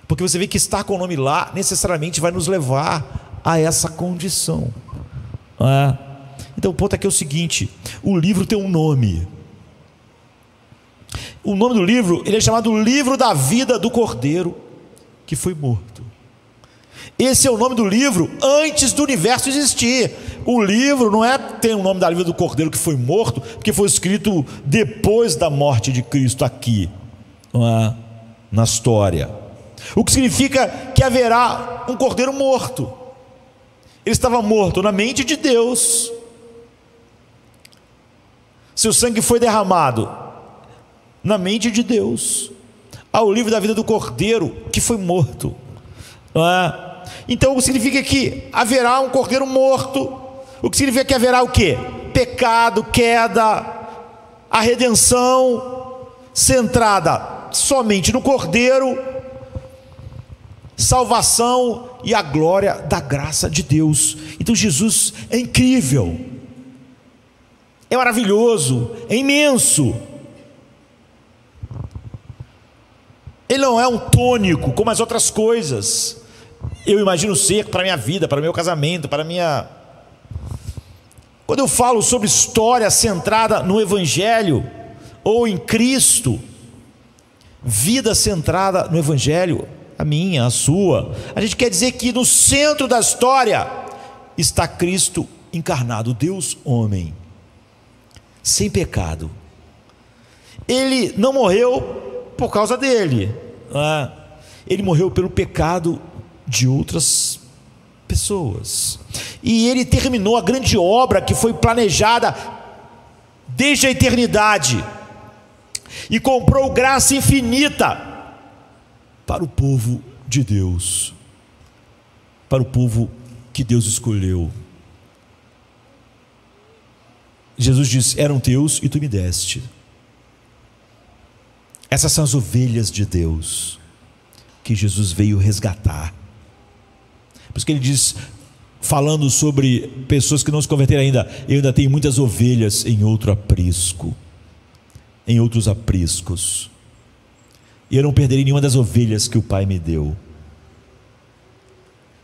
Porque você vê que estar com o nome lá necessariamente vai nos levar a essa condição. Então o ponto aqui é o seguinte: o livro tem um nome. O nome do livro, ele é chamado Livro da Vida do Cordeiro que foi morto. Esse é o nome do livro antes do universo existir. O livro não tem o nome da vida do Cordeiro que foi morto, porque foi escrito depois da morte de Cristo aqui, na história. O que significa que haverá um Cordeiro morto. Ele estava morto na mente de Deus. Seu sangue foi derramado na mente de Deus. Ao livro da vida do Cordeiro que foi morto. Então significa que haverá um Cordeiro morto. O que significa que haverá o quê? Pecado, queda, a redenção centrada somente no Cordeiro, salvação e a glória da graça de Deus. Então Jesus é incrível, é maravilhoso, é imenso. Ele não é um tônico como as outras coisas. Eu imagino ser para a minha vida, para o meu casamento, para a minha... Quando eu falo sobre história centrada no Evangelho ou em Cristo, vida centrada no Evangelho, a minha, a sua, a gente quer dizer que no centro da história está Cristo encarnado, Deus homem, sem pecado. Ele não morreu por causa dele, ele morreu pelo pecado de outras pessoas, e ele terminou a grande obra que foi planejada desde a eternidade, e comprou graça infinita para o povo de Deus, para o povo que Deus escolheu. Jesus disse: eram teus e tu me deste. Essas são as ovelhas de Deus que Jesus veio resgatar. Por isso que ele diz, falando sobre pessoas que não se converteram ainda: eu ainda tenho muitas ovelhas em outro aprisco, em outros apriscos, e eu não perderei nenhuma das ovelhas que o Pai me deu.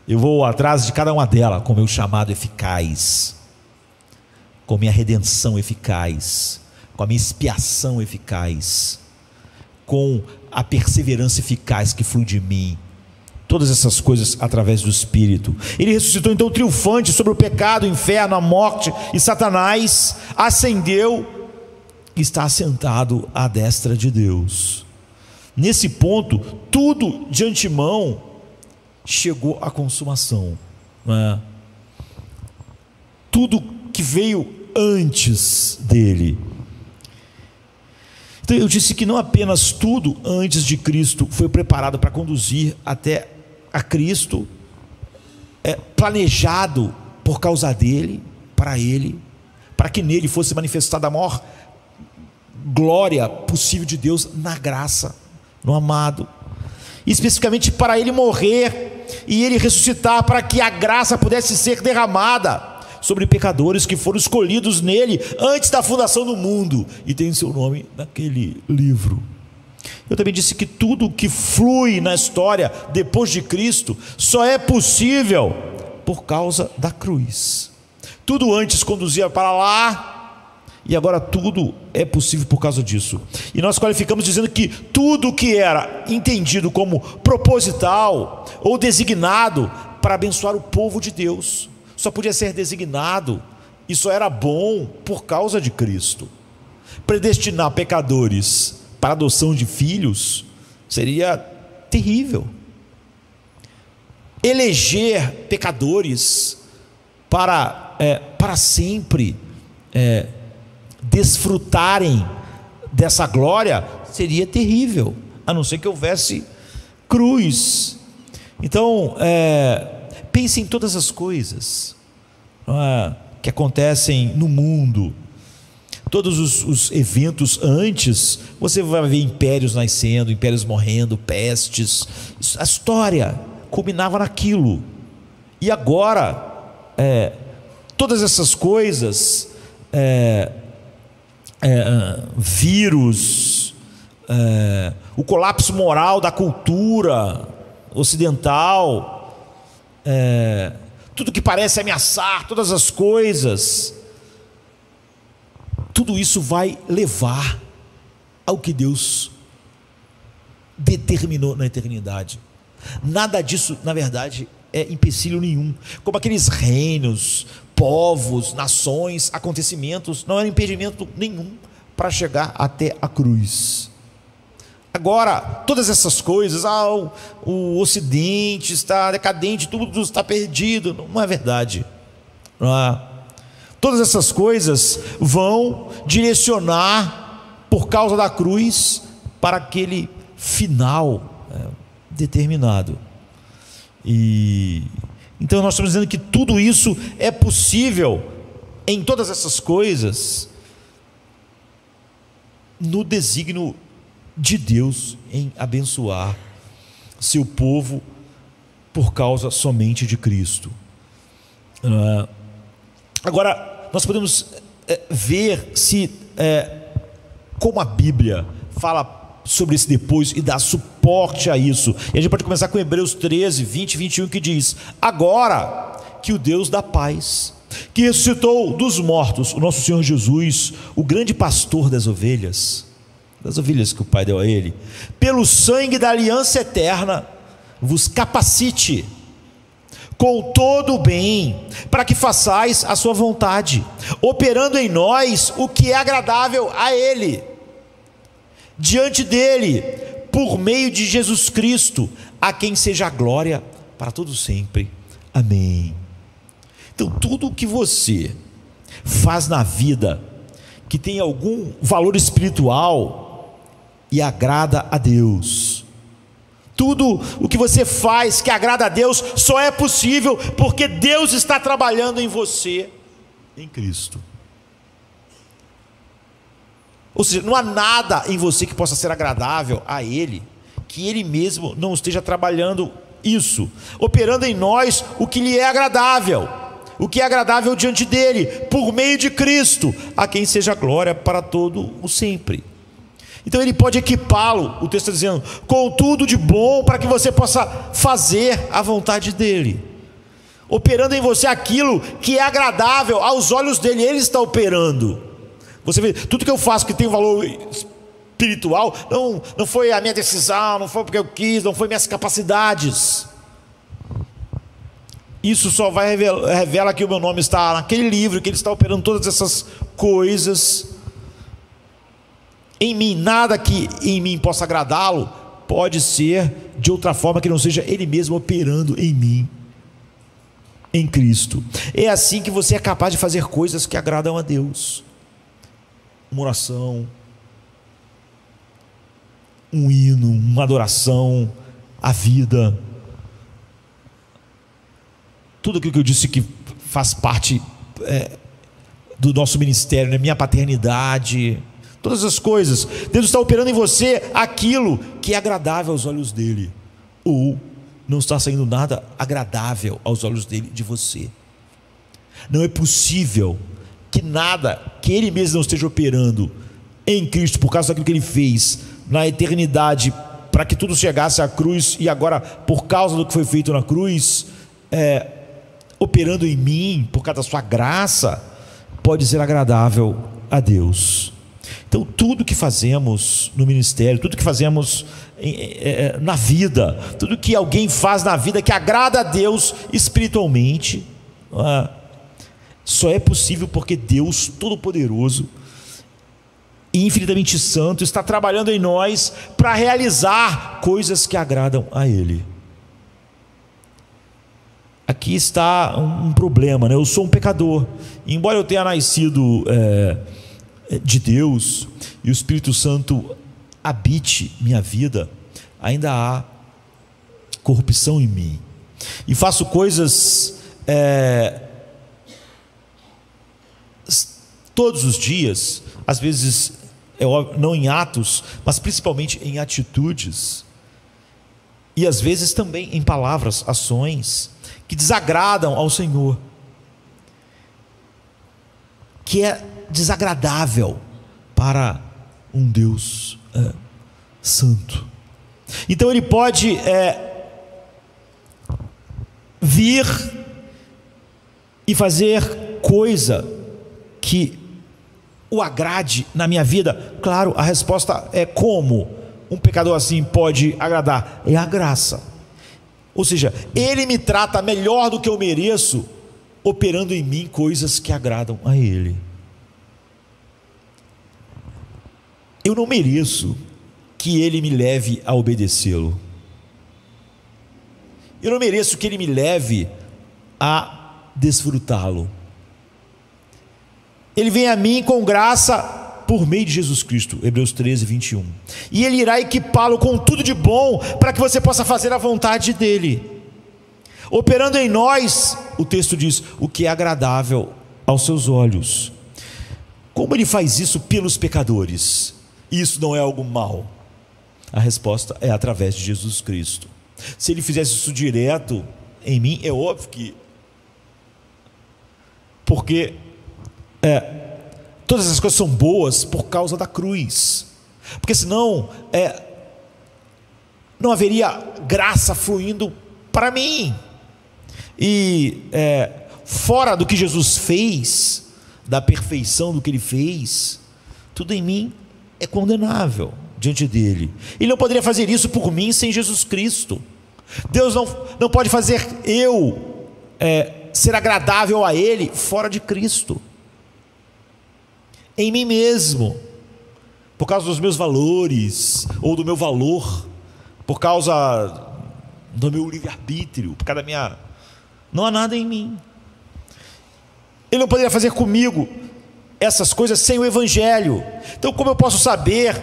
Eu vou atrás de cada uma delas com meu chamado eficaz, com minha redenção eficaz, com a minha expiação eficaz, com a perseverança eficaz que flui de mim. Todas essas coisas através do Espírito. Ele ressuscitou então triunfante sobre o pecado, o inferno, a morte e Satanás. Ascendeu e está assentado à destra de Deus. Nesse ponto, tudo de antemão chegou à consumação, tudo que veio antes dele. Então eu disse que não apenas tudo antes de Cristo foi preparado para conduzir até a Cristo, planejado por causa dele, para que nele fosse manifestada a maior glória possível de Deus na graça, no amado, e especificamente para ele morrer e ele ressuscitar, para que a graça pudesse ser derramada sobre pecadores que foram escolhidos nele antes da fundação do mundo e tem seu nome naquele livro. Eu também disse que tudo que flui na história depois de Cristo só é possível por causa da cruz. Tudo antes conduzia para lá, e agora tudo é possível por causa disso. E nós qualificamos dizendo que tudo que era entendido como proposital ou designado para abençoar o povo de Deus só podia ser designado Isso era bom por causa de Cristo. Predestinar pecadores para a adoção de filhos seria terrível. Eleger pecadores para sempre desfrutarem dessa glória seria terrível, a não ser que houvesse cruz. Então, pense em todas as coisas que acontecem no mundo, todos os eventos antes. Você vai ver impérios nascendo, impérios morrendo, pestes. A história culminava naquilo. E agora, todas essas coisas, vírus, o colapso moral da cultura ocidental, tudo que parece ameaçar todas as coisas, tudo isso vai levar ao que Deus determinou na eternidade. Nada disso, na verdade, é empecilho nenhum. Como aqueles reinos, povos, nações, acontecimentos, não era impedimento nenhum para chegar até a cruz. Agora, todas essas coisas, o Ocidente está decadente, tudo está perdido, não é verdade. Todas essas coisas vão direcionar, por causa da cruz, para aquele final determinado. E então nós estamos dizendo que tudo isso é possível em todas essas coisas no desígnio de Deus em abençoar seu povo por causa somente de Cristo. Agora nós podemos ver se como a Bíblia fala sobre esse depois e dá suporte a isso. E a gente pode começar com Hebreus 13, 20 e 21, que diz: agora que o Deus da paz, que ressuscitou dos mortos o nosso Senhor Jesus, o grande pastor das ovelhas que o Pai deu a ele, pelo sangue da aliança eterna, vos capacite com todo o bem, para que façais a sua vontade, operando em nós o que é agradável a Ele, diante dele, por meio de Jesus Cristo, a quem seja a glória para todos sempre. Amém. Então, tudo o que você faz na vida que tem algum valor espiritual e agrada a Deus, tudo o que você faz que agrada a Deus, só é possível porque Deus está trabalhando em você, em Cristo. Ou seja, não há nada em você que possa ser agradável a Ele, que Ele mesmo não esteja trabalhando isso, operando em nós o que lhe é agradável, o que é agradável diante dEle, por meio de Cristo, a quem seja glória para todo o sempre. Então Ele pode equipá-lo, o texto está dizendo, com tudo de bom, para que você possa fazer a vontade dEle, operando em você aquilo que é agradável aos olhos dEle. Ele está operando. Você vê, tudo que eu faço que tem um valor espiritual, não foi a minha decisão, não foi porque eu quis, não foi minhas capacidades. Isso só revela que o meu nome está naquele livro, que Ele está operando todas essas coisas em mim. Nada que em mim possa agradá-lo pode ser de outra forma que não seja Ele mesmo operando em mim, em Cristo. É assim que você é capaz de fazer coisas que agradam a Deus. Uma oração, um hino, uma adoração, a vida, tudo aquilo que eu disse que faz parte do nosso ministério, né? Minha paternidade, todas as coisas. Deus está operando em você aquilo que é agradável aos olhos dEle, ou não está saindo nada agradável aos olhos dEle de você. Não é possível que nada que Ele mesmo não esteja operando em Cristo, por causa daquilo que Ele fez na eternidade, para que tudo chegasse à cruz, e agora por causa do que foi feito na cruz, operando em mim, por causa da sua graça, pode ser agradável a Deus. Então tudo que fazemos no ministério, tudo que fazemos na vida, tudo que alguém faz na vida que agrada a Deus espiritualmente, só é possível porque Deus Todo-Poderoso e infinitamente santo está trabalhando em nós para realizar coisas que agradam a Ele. Aqui está um problema, né? Eu sou um pecador, embora eu tenha nascido de Deus e o Espírito Santo habite minha vida, ainda há corrupção em mim, e faço coisas todos os dias, às vezes não em atos, mas principalmente em atitudes, e às vezes também em palavras, ações que desagradam ao Senhor, que é desagradável para um Deus santo. Então Ele pode vir e fazer coisa que o agrade na minha vida. Claro, a resposta é: como um pecador assim pode agradar? É a graça. Ou seja, Ele me trata melhor do que eu mereço, operando em mim coisas que agradam a Ele. Eu não mereço que Ele me leve a obedecê-lo. Eu não mereço que Ele me leve a desfrutá-lo. Ele vem a mim com graça por meio de Jesus Cristo, Hebreus 13, 21. E Ele irá equipá-lo com tudo de bom, para que você possa fazer a vontade dEle, operando em nós, o texto diz, o que é agradável aos seus olhos. Como Ele faz isso pelos pecadores? Isso não é algo mau. A resposta é através de Jesus Cristo. Se Ele fizesse isso direto em mim, é óbvio que, porque todas essas coisas são boas por causa da cruz, porque senão não haveria graça fluindo para mim, e fora do que Jesus fez, da perfeição do que Ele fez, tudo em mim é condenável diante dEle. Ele não poderia fazer isso por mim sem Jesus Cristo. Deus não pode fazer eu ser agradável a Ele fora de Cristo, em mim mesmo, por causa dos meus valores, ou do meu valor, por causa do meu livre-arbítrio, por causa da minha... Não há nada em mim. Ele não poderia fazer comigo essas coisas sem o Evangelho. Então, como eu posso saber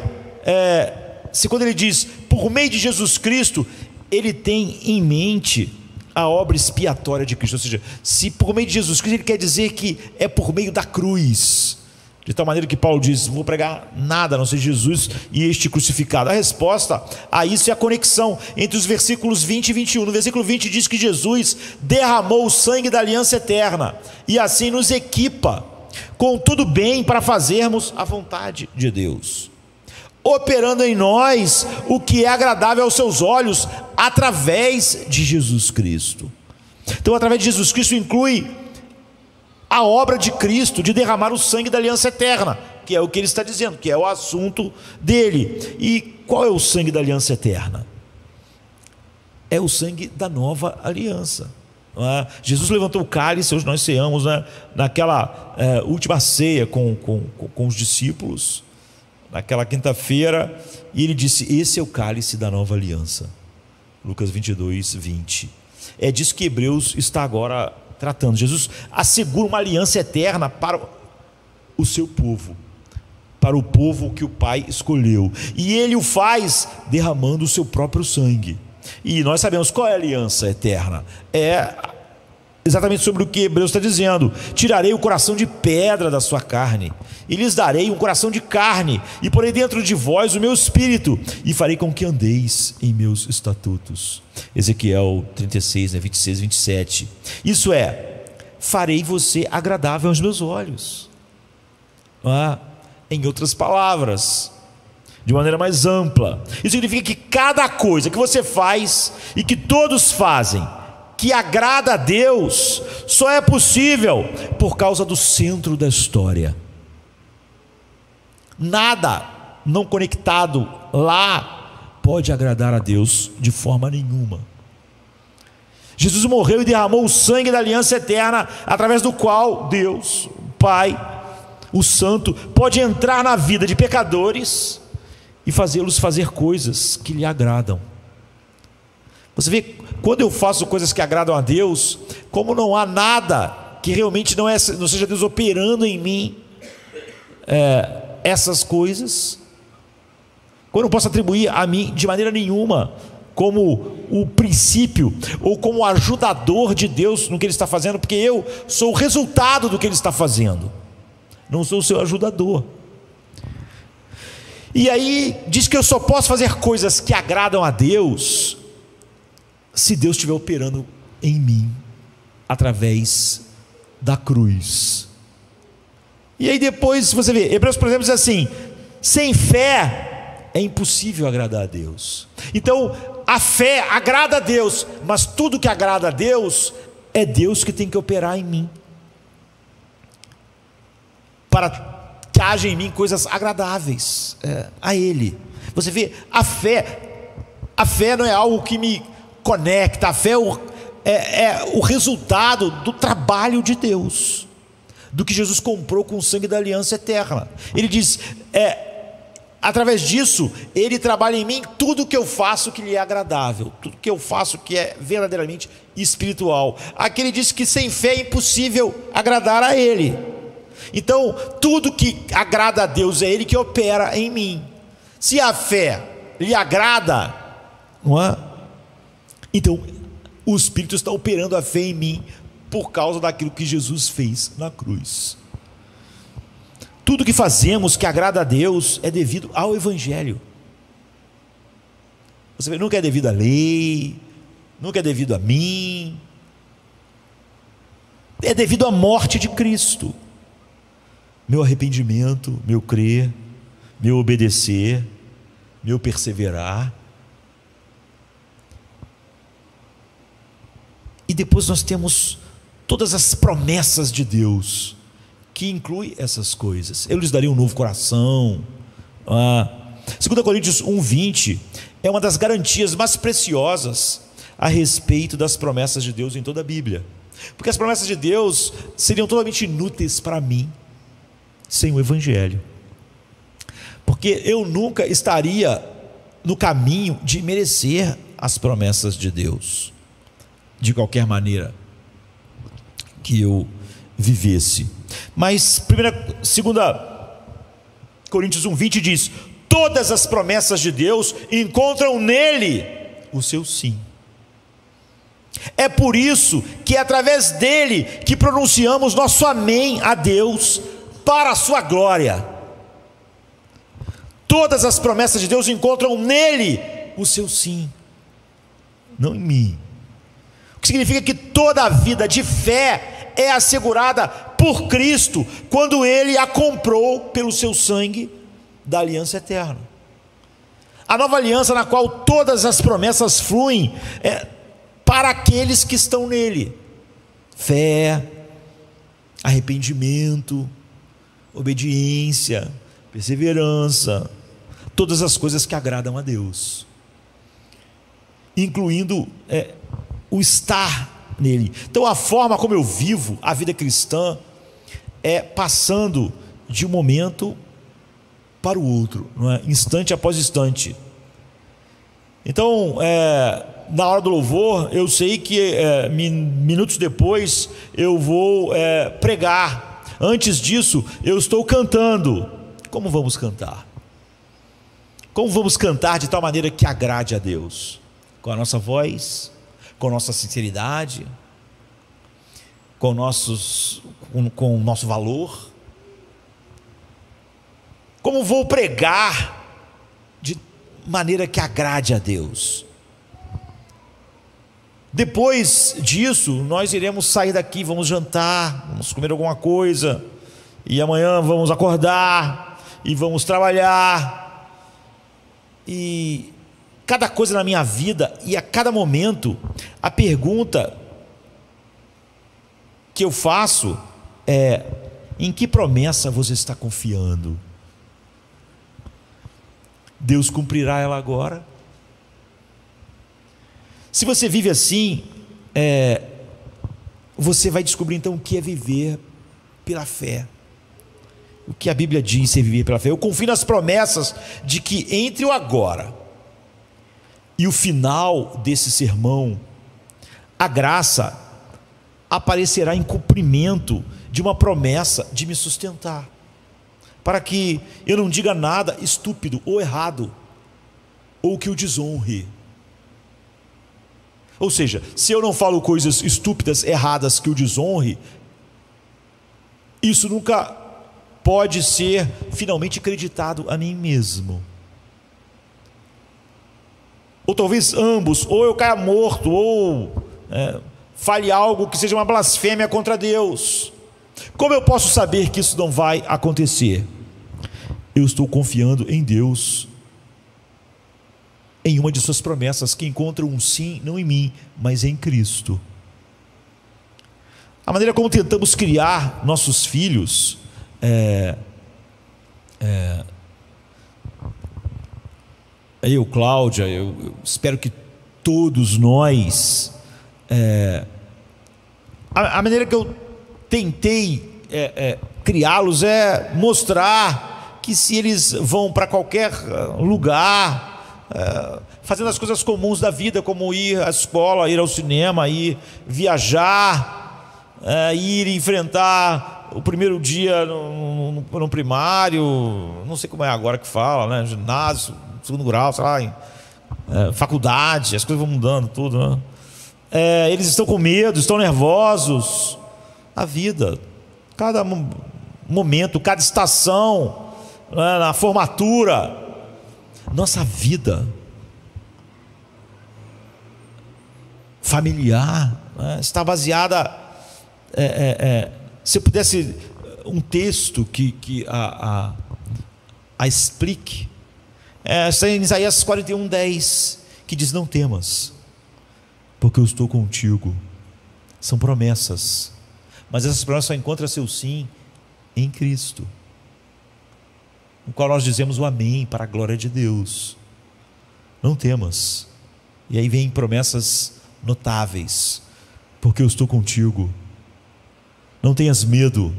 se quando Ele diz por meio de Jesus Cristo, Ele tem em mente a obra expiatória de Cristo? Ou seja, se por meio de Jesus Cristo, Ele quer dizer que é por meio da cruz, de tal maneira que Paulo diz: não vou pregar nada a não ser Jesus e este crucificado. A resposta a isso é a conexão entre os versículos 20 e 21. No versículo 20 diz que Jesus derramou o sangue da aliança eterna, e assim nos equipa com tudo bem para fazermos a vontade de Deus, operando em nós o que é agradável aos seus olhos, através de Jesus Cristo. Então, através de Jesus Cristo inclui a obra de Cristo de derramar o sangue da aliança eterna, que é o que ele está dizendo, que é o assunto dele. E qual é o sangue da aliança eterna? É o sangue da nova aliança, não é? Jesus levantou o cálice, hoje nós ceamos, né, naquela última ceia com os discípulos, naquela quinta-feira, e ele disse: esse é o cálice da nova aliança. Lucas 22, 20. É disso que Hebreus está agora tratando. Jesus assegura uma aliança eterna para o seu povo, para o povo que o Pai escolheu, e Ele o faz derramando o seu próprio sangue. E nós sabemos qual é a aliança eterna. É exatamente sobre o que Hebreus está dizendo: tirarei o coração de pedra da sua carne, e lhes darei um coração de carne, e porei dentro de vós o meu espírito, e farei com que andeis em meus estatutos. Ezequiel 36, 26, 27. Isso é, farei você agradável aos meus olhos. Em outras palavras, de maneira mais ampla, isso significa que cada coisa que você faz e que todos fazem que agrada a Deus, só é possível por causa do centro da história. Nada não conectado lá pode agradar a Deus de forma nenhuma. Jesus morreu e derramou o sangue da aliança eterna, através do qual Deus, o Pai, o Santo, pode entrar na vida de pecadores e fazê-los fazer coisas que lhe agradam. Você vê, quando eu faço coisas que agradam a Deus, como não há nada que realmente não seja Deus operando em mim essas coisas, quando eu não posso atribuir a mim de maneira nenhuma como o princípio ou como ajudador de Deus no que Ele está fazendo, porque eu sou o resultado do que Ele está fazendo, não sou o seu ajudador. E aí diz que eu só posso fazer coisas que agradam a Deus se Deus estiver operando em mim através da cruz. E aí depois você vê, Hebreus, por exemplo, diz assim: sem fé é impossível agradar a Deus. Então a fé agrada a Deus, mas tudo que agrada a Deus é Deus que tem que operar em mim, para que haja em mim coisas agradáveis a Ele. Você vê, a fé não é algo que me conecta, a fé é o resultado do trabalho de Deus, do que Jesus comprou com o sangue da aliança eterna. Ele diz, através disso, Ele trabalha em mim tudo que eu faço que lhe é agradável, tudo que eu faço que é verdadeiramente espiritual. Aqui ele diz que sem fé é impossível agradar a Ele. Então, tudo que agrada a Deus é Ele que opera em mim. Se a fé lhe agrada, não é? Então, o Espírito está operando a fé em mim por causa daquilo que Jesus fez na cruz. Tudo que fazemos que agrada a Deus é devido ao Evangelho. Você vê, nunca é devido à lei, nunca é devido a mim, é devido à morte de Cristo. Meu arrependimento, meu crer, meu obedecer, meu perseverar. E depois nós temos todas as promessas de Deus, que inclui essas coisas. Eu lhes darei um novo coração. 2 Coríntios 1:20 é uma das garantias mais preciosas a respeito das promessas de Deus em toda a Bíblia, porque as promessas de Deus seriam totalmente inúteis para mim sem o Evangelho, porque eu nunca estaria no caminho de merecer as promessas de Deus, de qualquer maneira que eu vivesse. Mas 2 Coríntios 1:20 diz: todas as promessas de Deus encontram nele o seu sim. É por isso que é através dele que pronunciamos nosso amém a Deus para a sua glória. Todas as promessas de Deus encontram nele o seu sim, não em mim. O que significa que toda a vida de fé é assegurada por Cristo, quando Ele a comprou pelo seu sangue da aliança eterna. A nova aliança, na qual todas as promessas fluem para aqueles que estão nele: fé, arrependimento, obediência, perseverança, todas as coisas que agradam a Deus, incluindo o estar nele. Então a forma como eu vivo a vida cristã é passando de um momento para o outro, não é? Instante após instante. Então na hora do louvor, eu sei que minutos depois eu vou pregar. Antes disso eu estou cantando. Como vamos cantar? Como vamos cantar de tal maneira que agrade a Deus? Com a nossa voz, com a nossa sinceridade, com o nosso valor. Como vou pregar de maneira que agrade a Deus? Depois disso, nós iremos sair daqui, vamos jantar, vamos comer alguma coisa, e amanhã vamos acordar e vamos trabalhar. E cada coisa na minha vida, e a cada momento, a pergunta que eu faço é: em que promessa você está confiando? Deus cumprirá ela agora? Se você vive assim, você vai descobrir então o que é viver pela fé. O que a Bíblia diz ser viver pela fé. Eu confio nas promessas de que entre o agora e o final desse sermão, a graça aparecerá em cumprimento de uma promessa de me sustentar, para que eu não diga nada estúpido ou errado, ou que o desonre. Ou seja, se eu não falo coisas estúpidas, erradas, que o desonre, isso nunca pode ser finalmente acreditado a mim mesmo. Ou talvez ambos, ou eu caia morto, ou fale algo que seja uma blasfêmia contra Deus. Como eu posso saber que isso não vai acontecer? Eu estou confiando em Deus, em uma de suas promessas, que encontra um sim, não em mim, mas em Cristo. A maneira como tentamos criar nossos filhos eu, Cláudia, eu espero que todos nós, a maneira que eu tentei criá-los é mostrar que se eles vão para qualquer lugar, fazendo as coisas comuns da vida, como ir à escola, ir ao cinema, ir viajar, ir enfrentar o primeiro dia no primário, não sei como é agora que fala, né? Ginásio, segundo grau, sei lá, faculdade, as coisas vão mudando tudo, né? Eles estão com medo, estão nervosos. A vida, cada momento, cada estação, né? Na formatura, nossa vida familiar, né? Está baseada, se eu pudesse um texto que a explique, está em Isaías 41:10, que diz: não temas, porque eu estou contigo. São promessas, mas essas promessas só encontram seu sim em Cristo, no qual nós dizemos o amém para a glória de Deus. Não temas. E aí vem promessas notáveis: porque eu estou contigo. Não tenhas medo,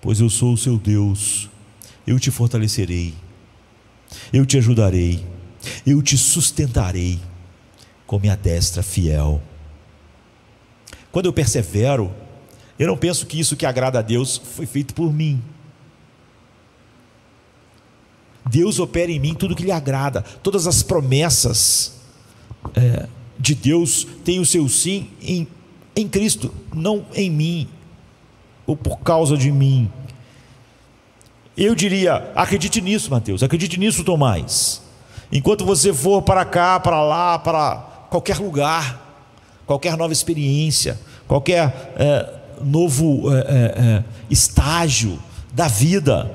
pois eu sou o seu Deus. Eu te fortalecerei, eu te ajudarei, eu te sustentarei com minha destra fiel. Quando eu persevero, eu não penso que isso que agrada a Deus foi feito por mim. Deus opera em mim tudo que lhe agrada. Todas as promessas de Deus têm o seu sim em Cristo, não em mim, ou por causa de mim. Eu diria: acredite nisso, Mateus, acredite nisso, Tomás. Enquanto você for para cá, para lá, para qualquer lugar, qualquer nova experiência, qualquer novo estágio da vida,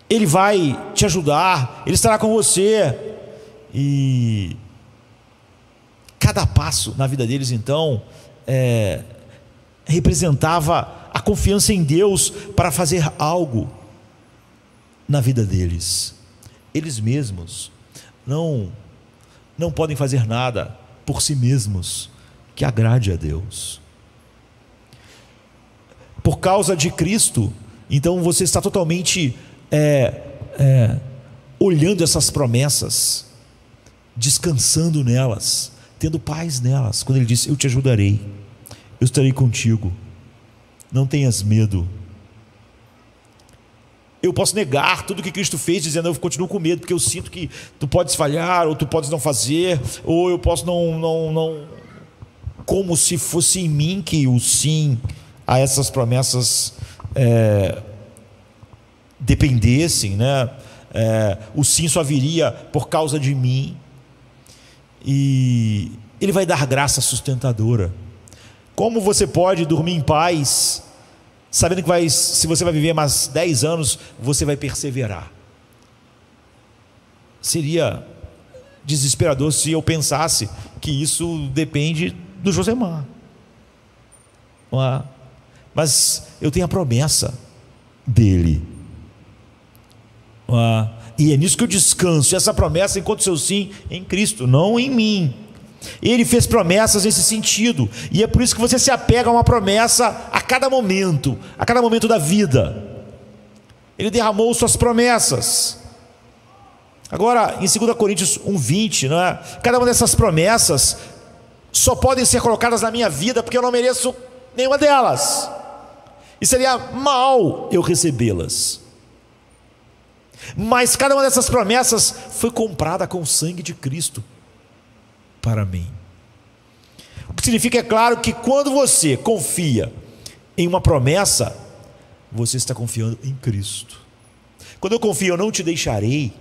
Ele vai te ajudar, Ele estará com você. E cada passo na vida deles, então, representava a confiança em Deus para fazer algo na vida deles. Eles mesmos não podem fazer nada por si mesmos que agrade a Deus. Por causa de Cristo, então você está totalmente olhando essas promessas, descansando nelas, tendo paz nelas. Quando Ele disse: eu te ajudarei, eu estarei contigo, não tenhas medo. Eu posso negar tudo que Cristo fez, dizendo: eu continuo com medo, porque eu sinto que tu podes falhar, ou tu podes não fazer, ou eu posso não, como se fosse em mim que o sim a essas promessas dependessem, né? O sim só viria por causa de mim. E Ele vai dar graça sustentadora. Como você pode dormir em paz, sabendo que se você vai viver mais 10 anos, você vai perseverar? Seria desesperador se eu pensasse que isso depende do Josemar, não é? Mas eu tenho a promessa dele, não é? E é nisso que eu descanso. E essa promessa encontra o seu sim em Cristo, não em mim. Ele fez promessas nesse sentido, e é por isso que você se apega a uma promessa a cada momento da vida. Ele derramou suas promessas. Agora, em 2 Coríntios 1:20, não é? Cada uma dessas promessas só podem ser colocadas na minha vida porque eu não mereço nenhuma delas, e seria mal eu recebê-las. Mas cada uma dessas promessas foi comprada com o sangue de Cristo para mim. O que significa, é claro, que quando você confia em uma promessa, você está confiando em Cristo. Quando eu confio, eu não te deixarei,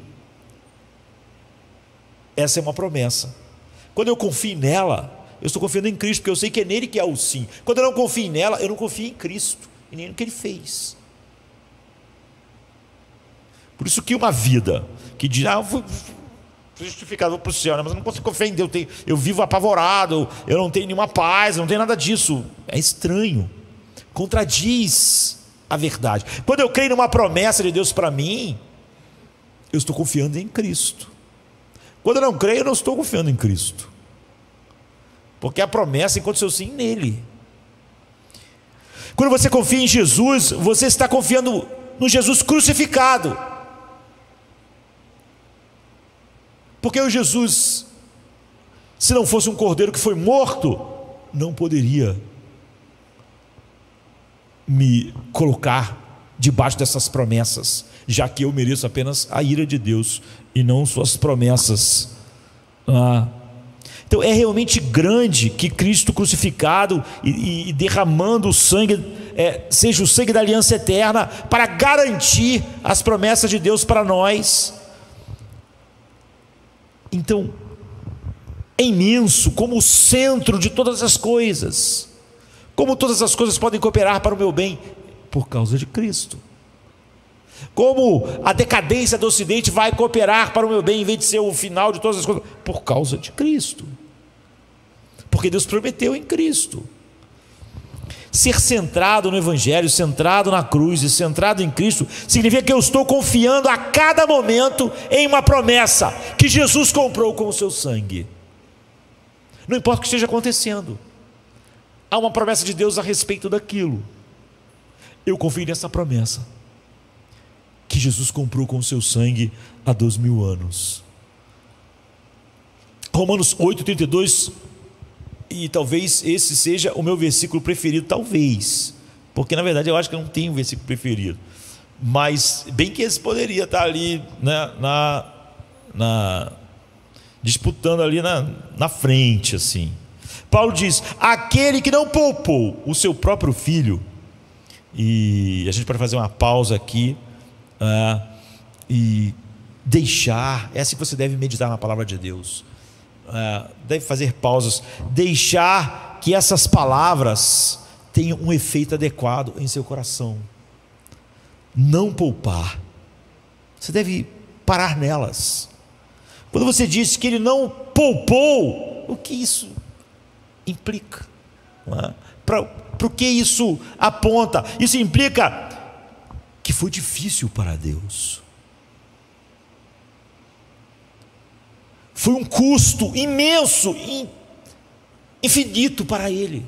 essa é uma promessa. Quando eu confio nela, eu estou confiando em Cristo, porque eu sei que é nele que é o sim. Quando eu não confio nela, eu não confio em Cristo e nem no que ele fez. Por isso que uma vida que diz, eu vou justificado, vou para o céu, mas eu não consigo confiar em Deus, eu vivo apavorado, eu não tenho nenhuma paz, eu não tenho nada disso, é estranho, contradiz a verdade. Quando eu creio numa promessa de Deus para mim, eu estou confiando em Cristo. Quando eu não creio, eu não estou confiando em Cristo, porque a promessa encontra seu sim nele. Quando você confia em Jesus, você está confiando no Jesus crucificado, porque o Jesus, se não fosse um cordeiro que foi morto, não poderia me colocar debaixo dessas promessas, já que eu mereço apenas a ira de Deus e não suas promessas. Então é realmente grande que Cristo crucificado e derramando o sangue, seja o sangue da aliança eterna, para garantir as promessas de Deus para nós. Então é imenso, como o centro de todas as coisas. Como todas as coisas podem cooperar para o meu bem? Por causa de Cristo. Como a decadência do Ocidente vai cooperar para o meu bem, em vez de ser o final de todas as coisas? Por causa de Cristo. Porque Deus prometeu em Cristo. Ser centrado no Evangelho, centrado na cruz e centrado em Cristo, significa que eu estou confiando a cada momento em uma promessa que Jesus comprou com o seu sangue. Não importa o que esteja acontecendo, há uma promessa de Deus a respeito daquilo. Eu confio nessa promessa que Jesus comprou com o seu sangue há 2000 anos. Romanos 8:32, e talvez esse seja o meu versículo preferido, talvez, porque na verdade eu acho que eu não tenho um versículo preferido, mas bem que esse poderia estar ali, né, disputando ali na frente, assim. Paulo diz: aquele que não poupou o seu próprio filho, e a gente pode fazer uma pausa aqui, e deixar, é assim que você deve meditar na palavra de Deus, deve fazer pausas, deixar que essas palavras tenham um efeito adequado em seu coração. Não poupar, você deve parar nelas. Quando você diz que ele não poupou, o que isso implica? Para o que isso aponta? Isso implica que foi difícil para Deus, foi um custo imenso, infinito para Ele.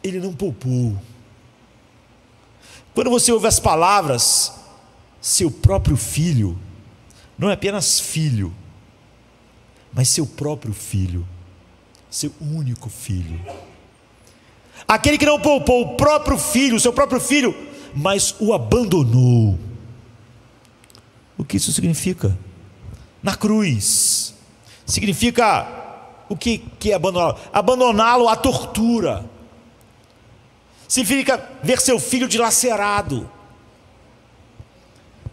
Ele não poupou. Quando você ouve as palavras seu próprio filho, não é apenas filho, mas seu próprio filho, seu único filho, aquele que não poupou o próprio filho, seu próprio filho, mas o abandonou. O que isso significa? Na cruz, significa o que é abandoná-lo? Abandoná-lo à tortura. Significa ver seu filho dilacerado,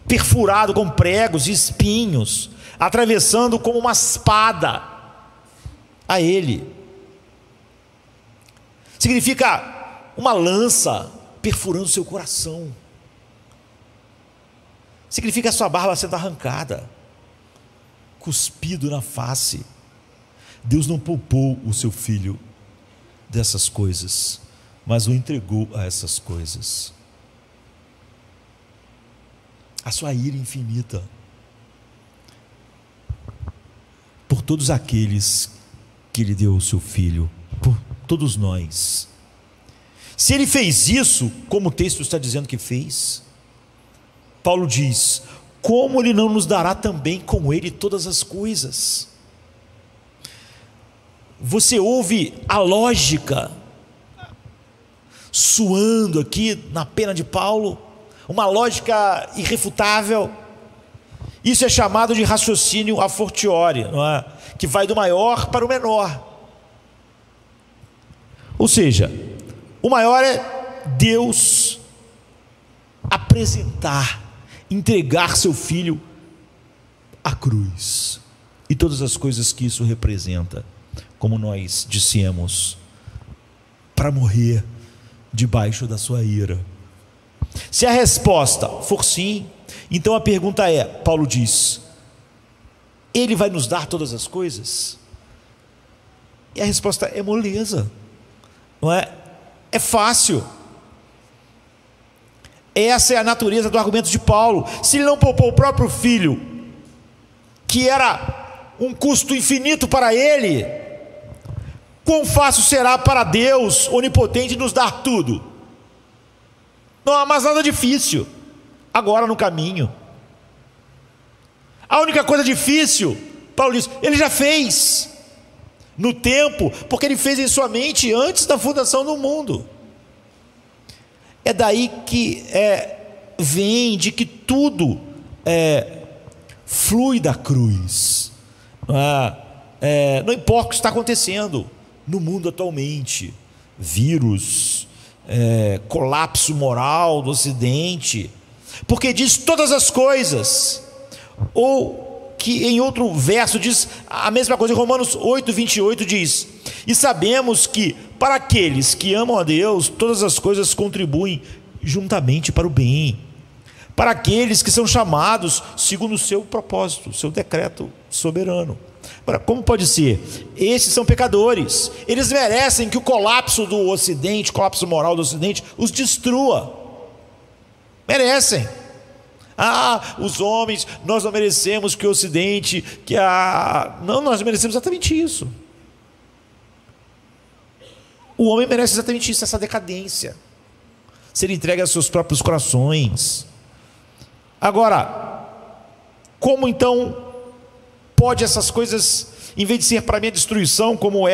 perfurado com pregos e espinhos, atravessando como uma espada a ele. Significa uma lança perfurando seu coração. Significa a sua barba sendo arrancada, cuspido na face. Deus não poupou o seu filho dessas coisas, mas o entregou a essas coisas. A sua ira infinita, todos aqueles que Ele deu o seu Filho, por todos nós. Se Ele fez isso, como o texto está dizendo que fez, Paulo diz: como Ele não nos dará também com Ele todas as coisas? Você ouve a lógica suando aqui na pena de Paulo, uma lógica irrefutável. Isso é chamado de raciocínio a fortiori, não é? Que vai do maior para o menor. Ou seja, o maior é Deus apresentar, entregar seu Filho à cruz e todas as coisas que isso representa, como nós dissemos, para morrer debaixo da sua ira. Se a resposta for sim, então a pergunta é, Paulo diz: Ele vai nos dar todas as coisas? E a resposta é moleza, não é? É fácil. Essa é a natureza do argumento de Paulo. Se Ele não poupou o próprio Filho, que era um custo infinito para Ele, quão fácil será para Deus onipotente nos dar tudo? Não há mais nada difícil agora no caminho. A única coisa difícil, Paulo diz, Ele já fez no tempo, porque Ele fez em sua mente antes da fundação do mundo. É daí que vem de que tudo flui da cruz. Não importa o que está acontecendo no mundo atualmente, vírus, colapso moral do Ocidente, porque diz todas as coisas, ou que em outro verso diz a mesma coisa. Em Romanos 8:28 diz: e sabemos que para aqueles que amam a Deus, todas as coisas contribuem juntamente para o bem, para aqueles que são chamados segundo o seu propósito, o seu decreto soberano. Agora, como pode ser? Esses são pecadores, eles merecem que o colapso do Ocidente, o colapso moral do Ocidente, os destrua. Merecem. Os homens, nós não merecemos que o Ocidente, não, nós merecemos exatamente isso. O homem merece exatamente isso, essa decadência, ser entregue aos seus próprios corações. Agora, como então pode essas coisas, em vez de ser para minha destruição, como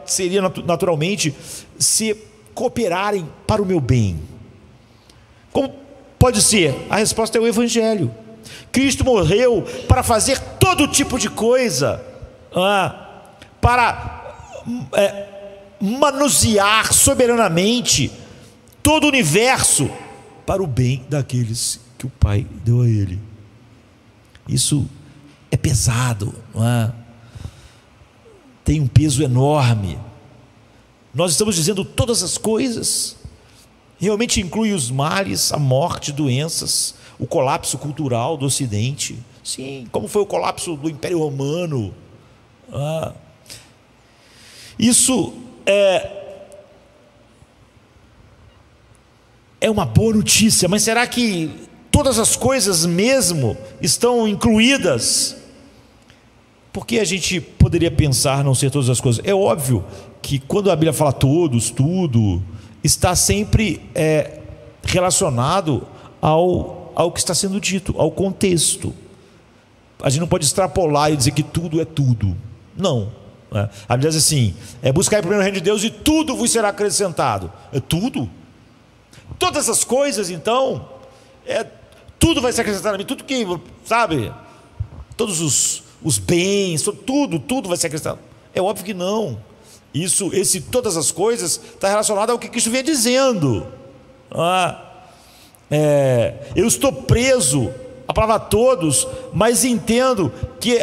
seria naturalmente, se cooperarem para o meu bem? Como pode ser? A resposta é o Evangelho. Cristo morreu para fazer todo tipo de coisa, para manusear soberanamente todo o universo para o bem daqueles que o Pai deu a Ele. Isso é pesado, não é? Tem um peso enorme. Nós estamos dizendo todas as coisas, realmente inclui os males, a morte, doenças, o colapso cultural do Ocidente. Sim, como foi o colapso do Império Romano. Isso é uma boa notícia, mas será que todas as coisas mesmo estão incluídas? Porque a gente poderia pensar não ser todas as coisas. É óbvio que quando a Bíblia fala todos, tudo, está sempre relacionado ao que está sendo dito, ao contexto. A gente não pode extrapolar e dizer que tudo é tudo. Não. A Bíblia diz assim: buscai primeiro o reino de Deus e tudo vos será acrescentado. É tudo? Todas as coisas, então, tudo vai ser acrescentado a mim, tudo que, sabe, todos os bens, tudo vai ser acrescentado. É óbvio que não. Todas as coisas está relacionado ao que Cristo vem dizendo. Eu estou preso à palavra todos, mas entendo que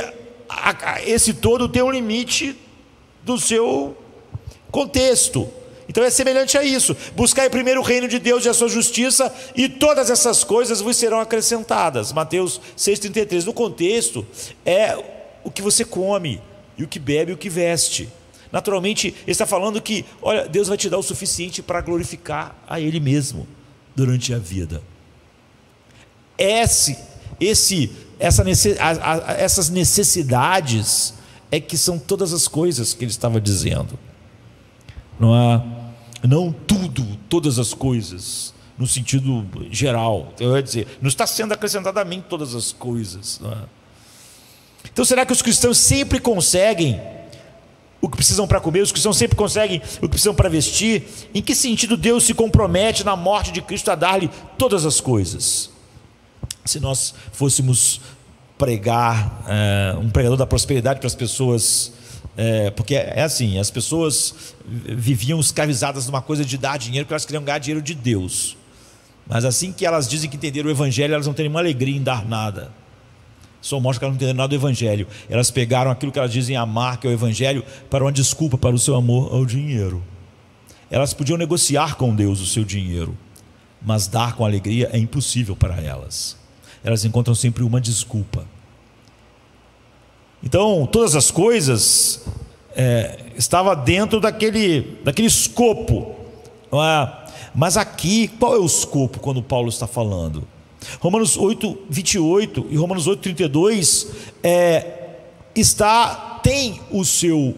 esse todo tem um limite do seu contexto. Então é semelhante a isso: buscai primeiro o reino de Deus e a sua justiça, e todas essas coisas vos serão acrescentadas. Mateus 6,33. No contexto é o que você come, e o que bebe, e o que veste. Naturalmente ele está falando que, olha, Deus vai te dar o suficiente para glorificar a Ele mesmo durante a vida. Essas necessidades é que são todas as coisas que ele estava dizendo. Não tudo, todas as coisas, no sentido geral. Eu ia dizer, não está sendo acrescentadamente todas as coisas. Então, será que os cristãos sempre conseguem o que precisam para comer? Os cristãos sempre conseguem o que precisam para vestir? Em que sentido Deus se compromete na morte de Cristo a dar-lhe todas as coisas? Se nós fôssemos pregar, um pregador da prosperidade para as pessoas, porque é assim, as pessoas viviam escravizadas numa coisa de dar dinheiro, porque elas queriam ganhar dinheiro de Deus. Mas assim que elas dizem que entenderam o Evangelho, elas não têm nenhuma alegria em dar nada. Só mostra que elas não entenderam nada do Evangelho. Elas pegaram aquilo que elas dizem amar, que é o Evangelho, para uma desculpa para o seu amor ao dinheiro. Elas podiam negociar com Deus o seu dinheiro, mas dar com alegria é impossível para elas. Elas encontram sempre uma desculpa. Então, todas as coisas estava dentro daquele escopo, não é? Mas aqui, qual é o escopo quando Paulo está falando? Romanos 8, 28 e Romanos 8, 32 tem o seu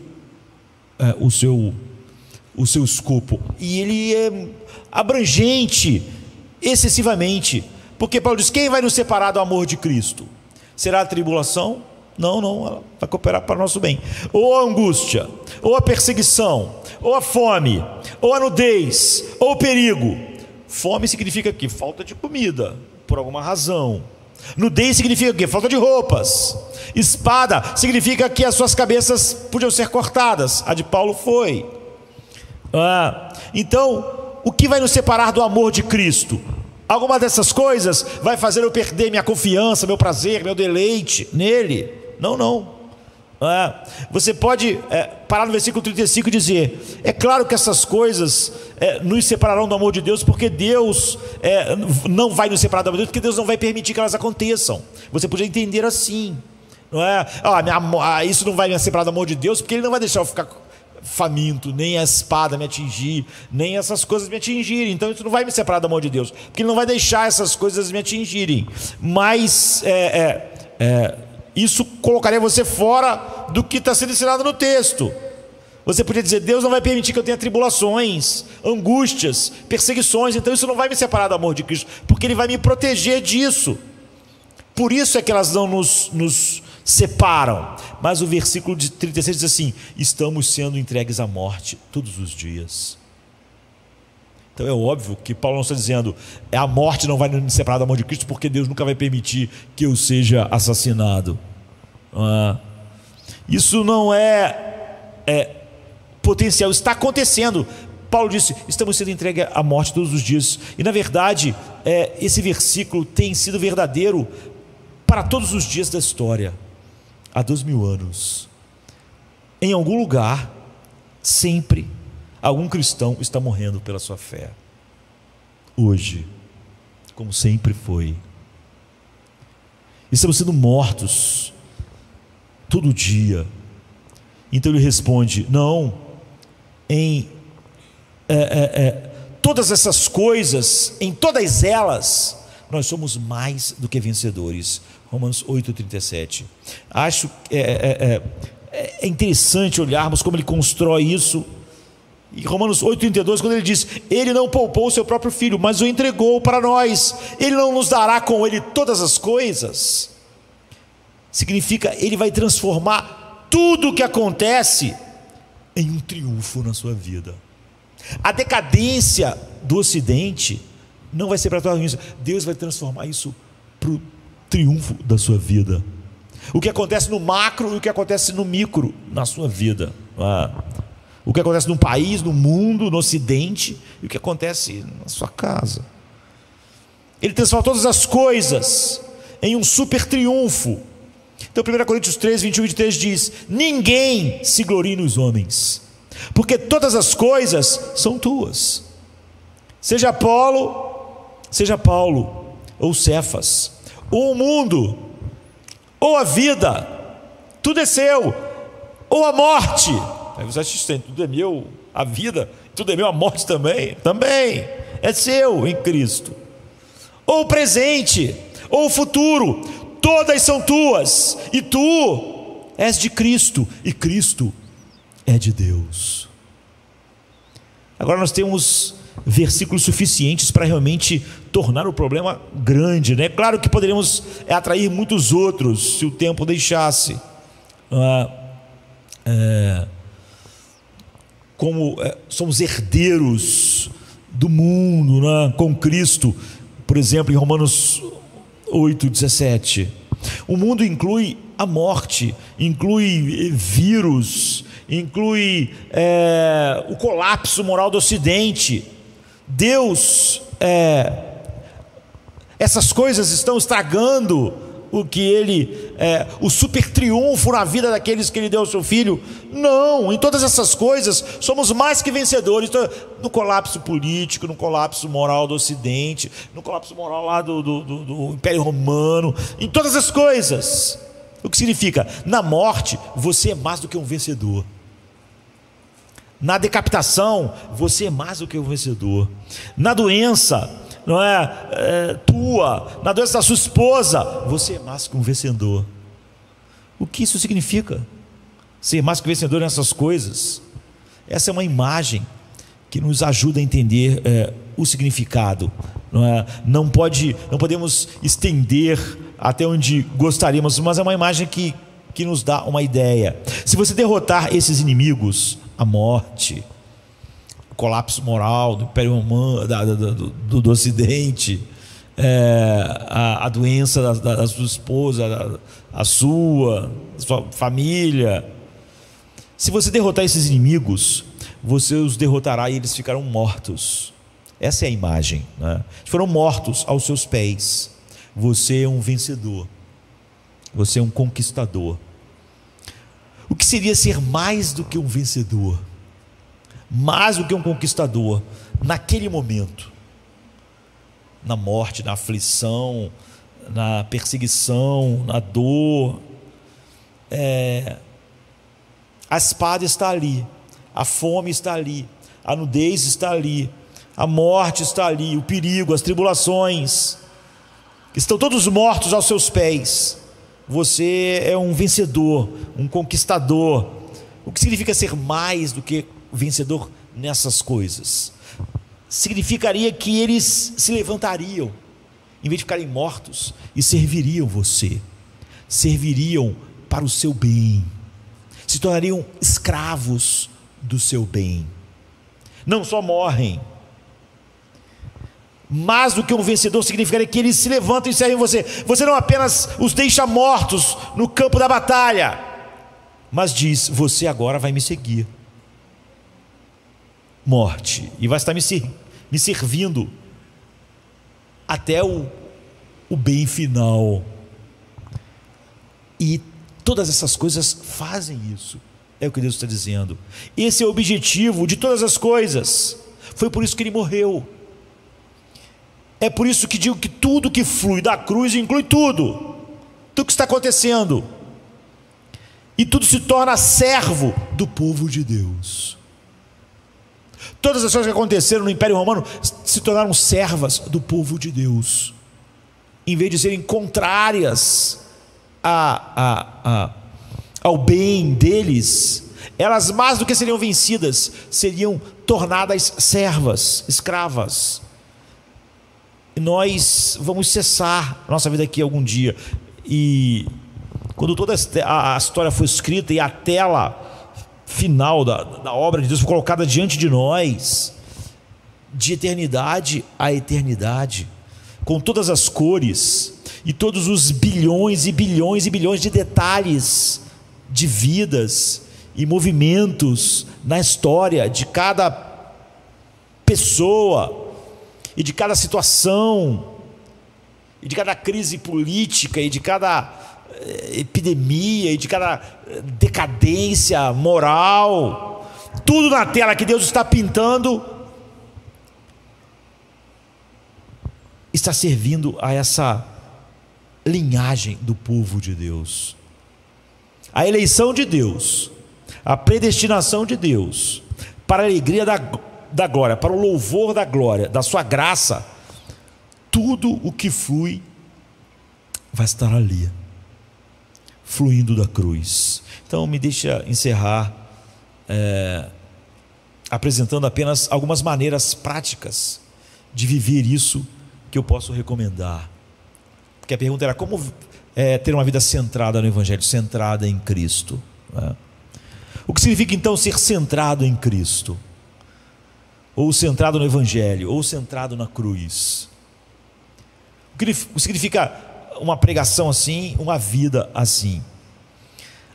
escopo, e ele é abrangente excessivamente, porque Paulo diz: quem vai nos separar do amor de Cristo? Será a tribulação? Não, ela vai cooperar para o nosso bem. Ou a angústia, ou a perseguição, ou a fome, ou a nudez, ou o perigo. Fome significa que falta de comida, por alguma razão. Nudez significa o quê? Falta de roupas. Espada significa que as suas cabeças podiam ser cortadas. A de Paulo foi. Então, o que vai nos separar do amor de Cristo? Alguma dessas coisas vai fazer eu perder minha confiança, meu prazer, meu deleite nele? Não. Você pode parar no versículo 35 e dizer: é claro que essas coisas nos separarão do amor de Deus, porque Deus não vai nos separar do amor de Deus, porque Deus não vai permitir que elas aconteçam. Você podia entender assim, não é? Isso não vai me separar do amor de Deus, porque Ele não vai deixar eu ficar faminto, nem a espada me atingir, nem essas coisas me atingirem. Então isso não vai me separar do amor de Deus, porque Ele não vai deixar essas coisas me atingirem. Mas isso colocaria você fora do que está sendo ensinado no texto. Você podia dizer: Deus não vai permitir que eu tenha tribulações, angústias, perseguições, então isso não vai me separar do amor de Cristo, porque Ele vai me proteger disso. Por isso é que elas não nos separam. Mas o versículo de 36 diz assim: estamos sendo entregues à morte todos os dias. Então é óbvio que Paulo não está dizendo a morte não vai me separar do amor de Cristo, porque Deus nunca vai permitir que eu seja assassinado. Isso não é potencial, está acontecendo. Paulo disse: estamos sendo entregues à morte todos os dias. E na verdade esse versículo tem sido verdadeiro para todos os dias da história. Há 2000 anos, em algum lugar, sempre algum cristão está morrendo pela sua fé. Hoje, como sempre foi, estamos sendo mortos todo dia. Então ele responde: não, em todas essas coisas, em todas elas, nós somos mais do que vencedores. Romanos 8,37. Acho interessante olharmos como ele constrói isso. Em Romanos 8,32, quando ele diz: Ele não poupou o seu próprio filho, mas o entregou para nós, Ele não nos dará com Ele todas as coisas? Significa, Ele vai transformar tudo o que acontece em um triunfo na sua vida. A decadência do Ocidente não vai ser para a tua ruína. Deus vai transformar isso para o triunfo da sua vida. O que acontece no macro e o que acontece no micro na sua vida. O que acontece no país, no mundo, no Ocidente, e o que acontece na sua casa. Ele transforma todas as coisas em um super triunfo. Então 1 Coríntios 3, 21 e 23 diz: ninguém se glorie nos homens, porque todas as coisas são tuas. Seja Paulo, ou Cefas, ou o mundo, ou a vida, tudo é seu. Ou a morte, aí você assiste, tudo é meu, a vida, tudo é meu, a morte também é seu em Cristo. Ou o presente, ou o futuro, todas são tuas, e tu és de Cristo e Cristo é de Deus. Agora nós temos versículos suficientes para realmente tornar o problema grande, né? Claro que poderíamos atrair muitos outros se o tempo deixasse. Como somos herdeiros do mundo, né, com Cristo, por exemplo, em Romanos 8:17. O mundo inclui a morte, inclui vírus, inclui o colapso moral do Ocidente. Deus, essas coisas estão estragando o que Ele, o super triunfo na vida daqueles que Ele deu ao seu Filho. Não, em todas essas coisas somos mais que vencedores. No colapso político, no colapso moral do Ocidente, no colapso moral lá do Império Romano, em todas as coisas. O que significa? Na morte você é mais do que um vencedor. Na decapitação você é mais do que um vencedor. Na doença, não é, tua, na doença da sua esposa, você é mais que um vencedor. O que isso significa? Ser mais que vencedor nessas coisas. Essa é uma imagem que nos ajuda a entender o significado. Não podemos estender até onde gostaríamos, mas é uma imagem que nos dá uma ideia. Se você derrotar esses inimigos, a morte, o colapso moral do Império Romano, do Ocidente, a doença da sua esposa, a sua família, se você derrotar esses inimigos, você os derrotará e eles ficarão mortos. Essa é a imagem, né? Foram mortos aos seus pés. Você é um vencedor, você é um conquistador. O que seria ser mais do que um vencedor? Mais do que um conquistador, naquele momento, na morte, na aflição, na perseguição, na dor, a espada está ali, a fome está ali, a nudez está ali, a morte está ali, o perigo, as tribulações, estão todos mortos aos seus pés. Você é um vencedor, um conquistador. O que significa ser mais do que vencedor nessas coisas? Significaria que eles se levantariam, em vez de ficarem mortos, e serviriam você, serviriam para o seu bem, se tornariam escravos do seu bem. Não só morrem, mais do que um vencedor significaria que eles se levantam e servem você. Você não apenas os deixa mortos no campo da batalha, mas diz: você agora vai me seguir, morte, e vai estar me servindo até o bem final. E todas essas coisas fazem isso. É o que Deus está dizendo. Esse é o objetivo de todas as coisas. Foi por isso que Ele morreu. É por isso que digo que tudo que flui da cruz inclui tudo que está acontecendo, e tudo se torna servo do povo de Deus. Todas as coisas que aconteceram no Império Romano se tornaram servas do povo de Deus, em vez de serem contrárias ao bem deles. Elas, mais do que seriam vencidas, seriam tornadas servas, escravas. E nós vamos cessar nossa vida aqui algum dia. E quando toda a história foi escrita e a tela final da obra de Deus foi colocada diante de nós, de eternidade a eternidade, com todas as cores e todos os bilhões e bilhões e bilhões de detalhes de vidas e movimentos na história de cada pessoa e de cada situação, e de cada crise política, e de cada epidemia, e de cada decadência moral, tudo na tela que Deus está pintando, está servindo a essa linhagem do povo de Deus. A eleição de Deus, a predestinação de Deus, para a alegria da glória, para o louvor da glória, da sua graça, tudo o que flui vai estar ali, fluindo da cruz. Então me deixa encerrar apresentando apenas algumas maneiras práticas de viver isso que eu posso recomendar. Porque a pergunta era como ter uma vida centrada no Evangelho, centrada em Cristo, né? O que significa então ser centrado em Cristo? Ou centrado no Evangelho, ou centrado na cruz? O que significa uma pregação assim, uma vida assim?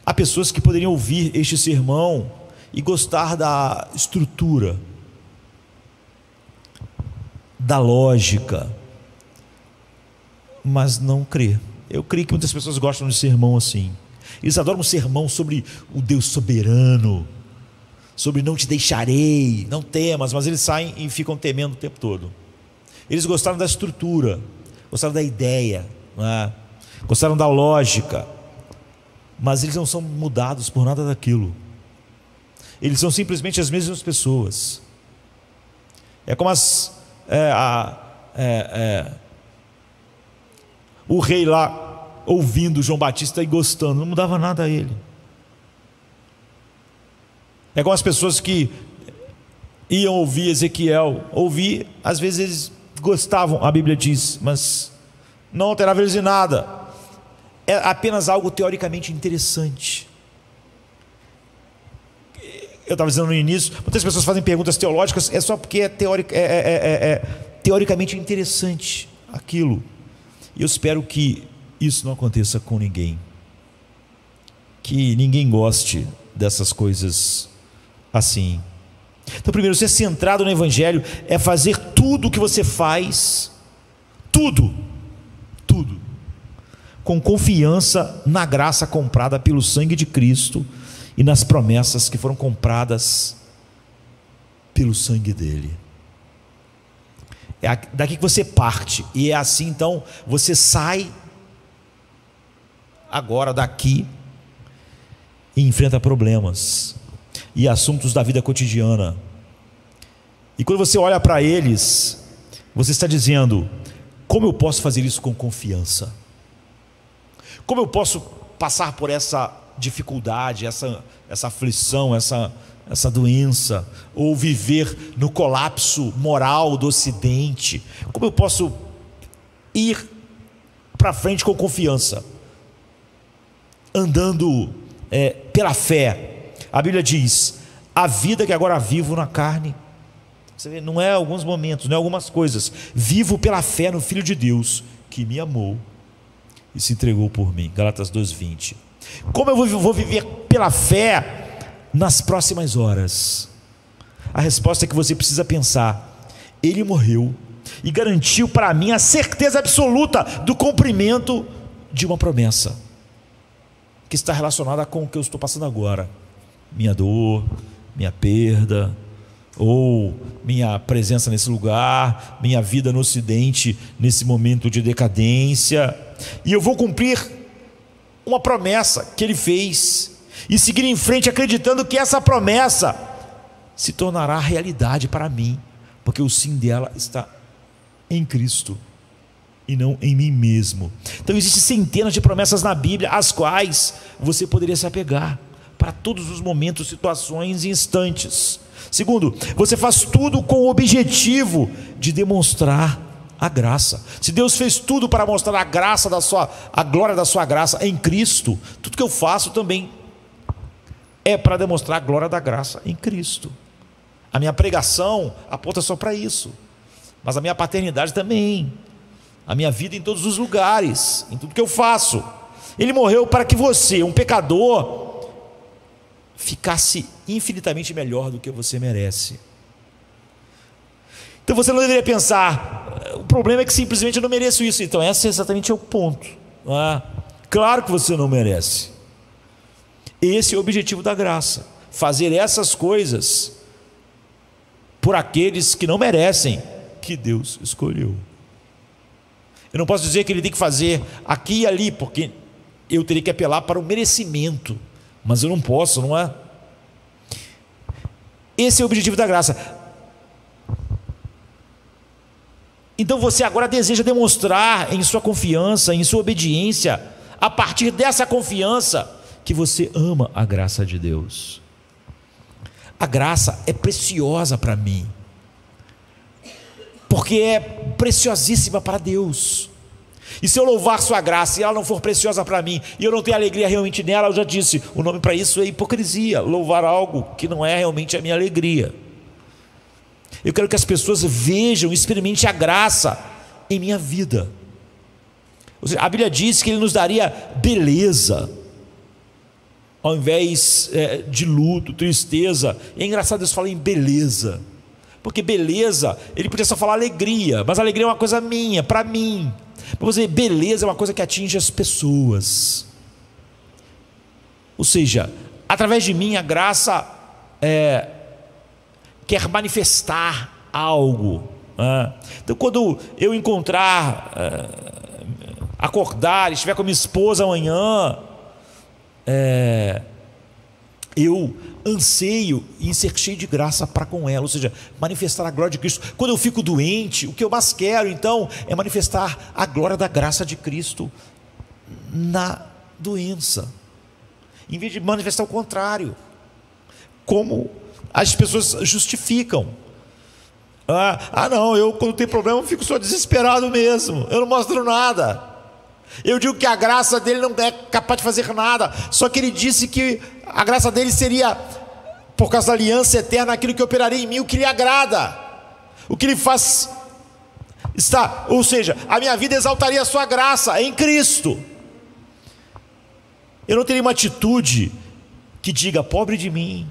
Há pessoas que poderiam ouvir este sermão e gostar da estrutura, da lógica, mas não crer. Eu creio que muitas pessoas gostam de sermão assim. Eles adoram um sermão sobre o Deus soberano, sobre não te deixarei, não temas, mas eles saem e ficam temendo o tempo todo. Eles gostaram da estrutura, gostaram da ideia, né? Gostaram da lógica, mas eles não são mudados por nada daquilo. Eles são simplesmente as mesmas pessoas. É como o rei lá ouvindo João Batista e gostando, não mudava nada a ele. É como as pessoas que iam ouvir Ezequiel, às vezes eles gostavam, a Bíblia diz, mas não alterava eles em nada. É apenas algo teoricamente interessante. Eu estava dizendo no início, muitas pessoas fazem perguntas teológicas, é só porque é teoricamente interessante aquilo. E eu espero que isso não aconteça com ninguém, que ninguém goste dessas coisas assim. Então, primeiro, ser centrado no Evangelho é fazer tudo o que você faz, tudo, com confiança na graça comprada pelo sangue de Cristo e nas promessas que foram compradas pelo sangue dele. É daqui que você parte, e é assim então você sai agora daqui e enfrenta problemas e assuntos da vida cotidiana. E quando você olha para eles, você está dizendo: como eu posso fazer isso com confiança? Como eu posso passar por essa dificuldade, essa aflição, essa doença, ou viver no colapso moral do Ocidente? Como eu posso ir para frente com confiança, andando pela fé? A Bíblia diz: a vida que agora vivo na carne, você vê, não é alguns momentos, não é algumas coisas, vivo pela fé no Filho de Deus, que me amou e se entregou por mim. Gálatas 2:20. Como eu vou viver pela fé nas próximas horas? A resposta é que você precisa pensar: Ele morreu e garantiu para mim a certeza absoluta do cumprimento de uma promessa, que está relacionada com o que eu estou passando agora, minha dor, minha perda, ou minha presença nesse lugar, minha vida no Ocidente, nesse momento de decadência. E eu vou cumprir uma promessa que Ele fez e seguir em frente acreditando que essa promessa se tornará realidade para mim, porque o sim dela está em Cristo e não em mim mesmo. Então existem centenas de promessas na Bíblia às quais você poderia se apegar para todos os momentos, situações e instantes. Segundo, você faz tudo com o objetivo de demonstrar a graça. Se Deus fez tudo para mostrar a graça a glória da sua graça em Cristo, tudo que eu faço também é para demonstrar a glória da graça em Cristo. A minha pregação aponta só para isso, mas a minha paternidade também, a minha vida em todos os lugares, em tudo que eu faço. Ele morreu para que você, um pecador, ficasse infinitamente melhor do que você merece. Então você não deveria pensar: o problema é que simplesmente eu não mereço isso. Então esse é exatamente o ponto, não é? Claro que você não merece. Esse é o objetivo da graça, fazer essas coisas por aqueles que não merecem, que Deus escolheu. Eu não posso dizer que Ele tem que fazer aqui e ali, porque eu teria que apelar para o merecimento, mas eu não posso, não é? Esse é o objetivo da graça. Então você agora deseja demonstrar em sua confiança, em sua obediência, a partir dessa confiança, que você ama a graça de Deus. A graça é preciosa para mim, porque é preciosíssima para Deus. E se eu louvar sua graça e ela não for preciosa para mim, e eu não tenho alegria realmente nela, eu já disse, o nome para isso é hipocrisia, louvar algo que não é realmente a minha alegria. Eu quero que as pessoas vejam, experimentem a graça em minha vida. Ou seja, a Bíblia diz que Ele nos daria beleza, ao invés de luto, tristeza. E é engraçado Deus falar em beleza, porque beleza, Ele podia só falar alegria, mas alegria é uma coisa minha, para mim. Para você, beleza é uma coisa que atinge as pessoas. Ou seja, através de mim a graça quer manifestar algo. Então, quando eu encontrar, acordar, estiver com a minha esposa amanhã, eu anseio em ser cheio de graça para com ela, ou seja, manifestar a glória de Cristo. Quando eu fico doente, o que eu mais quero então é manifestar a glória da graça de Cristo na doença, em vez de manifestar o contrário, como as pessoas justificam. Não, eu quando tem problema eu fico só desesperado mesmo, eu não mostro nada. Eu digo que a graça dele não é capaz de fazer nada, só que ele disse que a graça dele seria, por causa da aliança eterna, aquilo que operaria em mim, o que lhe agrada, o que lhe faz estar, ou seja, a minha vida exaltaria a sua graça em Cristo. Eu não teria uma atitude que diga, pobre de mim,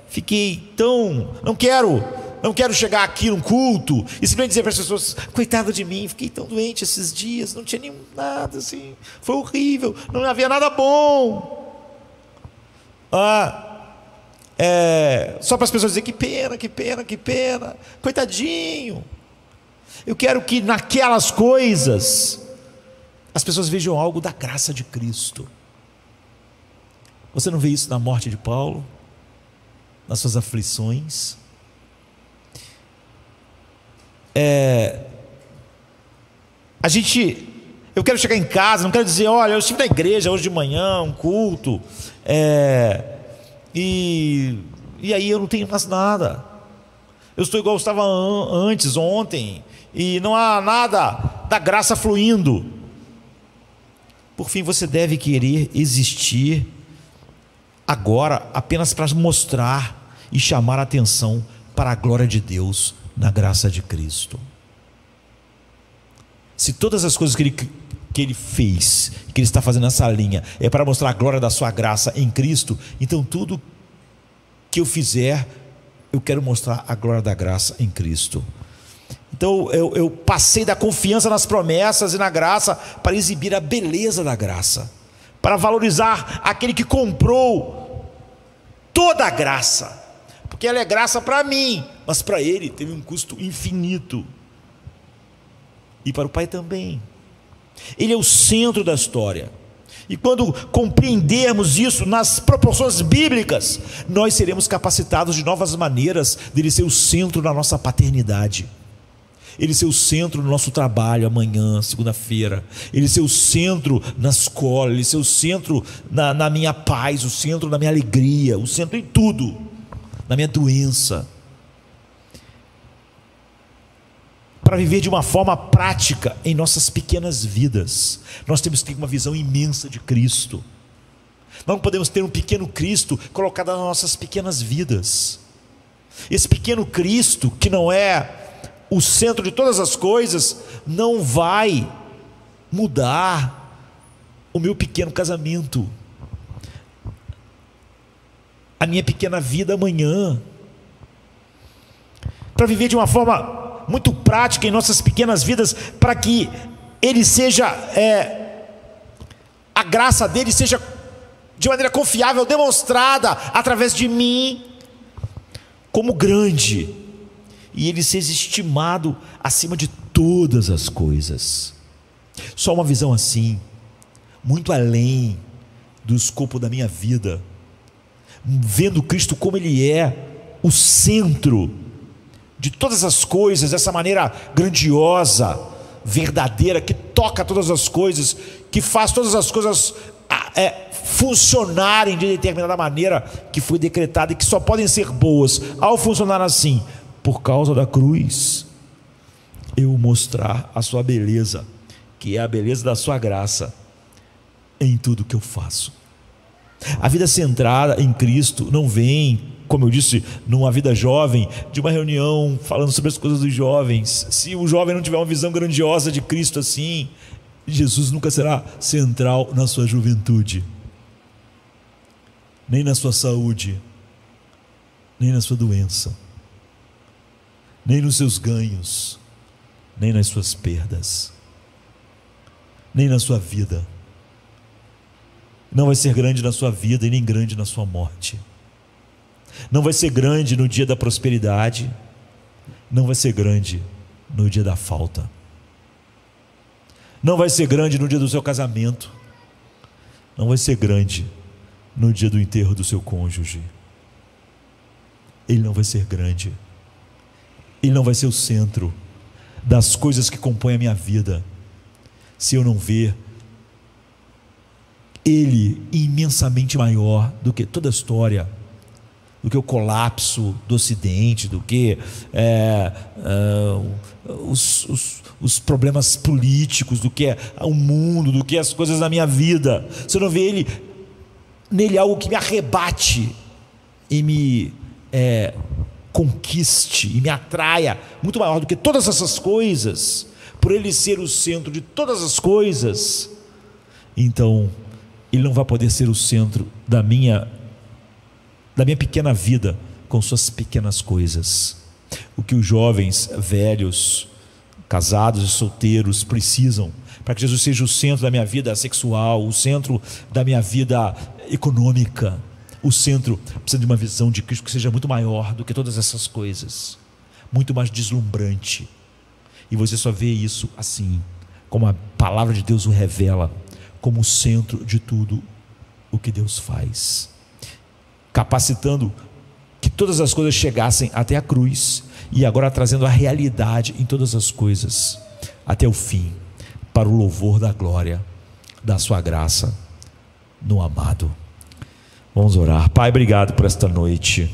fiquei tão, não quero chegar aqui num culto e simplesmente dizer para as pessoas, coitado de mim, fiquei tão doente esses dias, não tinha nada assim, foi horrível, não havia nada bom. Só para as pessoas dizerem, que pena, coitadinho. Eu quero que naquelas coisas as pessoas vejam algo da graça de Cristo. Você não vê isso na morte de Paulo, nas suas aflições? Eu quero chegar em casa, não quero dizer, olha, eu estive na igreja hoje de manhã, um culto, e aí eu não tenho mais nada, eu estou igual eu estava antes, ontem, e não há nada da graça fluindo. Por fim, você deve querer existir agora apenas para mostrar e chamar a atenção para a glória de Deus na graça de Cristo. Se todas as coisas que ele fez, que ele está fazendo nessa linha, é para mostrar a glória da sua graça em Cristo, então tudo que eu fizer, eu quero mostrar a glória da graça em Cristo. Então eu passei da confiança nas promessas e na graça para exibir a beleza da graça, para valorizar aquele que comprou toda a graça, porque ela é graça para mim, mas para ele teve um custo infinito, e para o Pai também. Ele é o centro da história, e quando compreendermos isso nas proporções bíblicas, nós seremos capacitados de novas maneiras dele ser o centro da nossa paternidade, ele ser o centro do nosso trabalho amanhã, segunda-feira, ele ser o centro na escola, ele ser o centro na minha paz, o centro na minha alegria, o centro em tudo, na minha doença. Para viver de uma forma prática em nossas pequenas vidas, nós temos que ter uma visão imensa de Cristo. Nós não podemos ter um pequeno Cristo colocado nas nossas pequenas vidas. Esse pequeno Cristo, que não é o centro de todas as coisas, não vai mudar o meu pequeno casamento, a minha pequena vida amanhã. Para viver de uma forma muito prática em nossas pequenas vidas, para que ele seja, a graça dele seja de maneira confiável, demonstrada através de mim como grande, e ele seja estimado acima de todas as coisas. Só uma visão assim, muito além do escopo da minha vida, vendo Cristo como ele é o centro de todas as coisas, dessa maneira grandiosa, verdadeira, que toca todas as coisas, que faz todas as coisas funcionarem de determinada maneira que foi decretada e que só podem ser boas ao funcionar assim, por causa da cruz. Eu mostrar a sua beleza, que é a beleza da sua graça, em tudo que eu faço. A vida centrada em Cristo não vem, como eu disse, numa vida jovem, de uma reunião falando sobre as coisas dos jovens. Se o jovem não tiver uma visão grandiosa de Cristo assim, Jesus nunca será central na sua juventude, nem na sua saúde, nem na sua doença, nem nos seus ganhos, nem nas suas perdas, nem na sua vida. Não vai ser grande na sua vida e nem grande na sua morte. Não vai ser grande no dia da prosperidade, não vai ser grande no dia da falta. Não vai ser grande no dia do seu casamento, não vai ser grande no dia do enterro do seu cônjuge. Ele não vai ser grande, ele não vai ser o centro das coisas que compõem a minha vida, se eu não ver Ele imensamente maior do que toda a história, do que o colapso do Ocidente, do que os problemas políticos, do que o mundo, do que as coisas da minha vida. Se eu não ver nele algo que me arrebate e me conquiste e me atraia, muito maior do que todas essas coisas, por Ele ser o centro de todas as coisas, então Ele não vai poder ser o centro da minha pequena vida, com suas pequenas coisas. O que os jovens, velhos, casados e solteiros precisam, para que Jesus seja o centro da minha vida sexual, o centro da minha vida econômica, o centro, precisa de uma visão de Cristo que seja muito maior do que todas essas coisas, muito mais deslumbrante. E você só vê isso assim, como a palavra de Deus o revela, como o centro de tudo o que Deus faz, capacitando que todas as coisas chegassem até a cruz, e agora trazendo a realidade em todas as coisas, até o fim, para o louvor da glória da sua graça no amado. Vamos orar. Pai, obrigado por esta noite.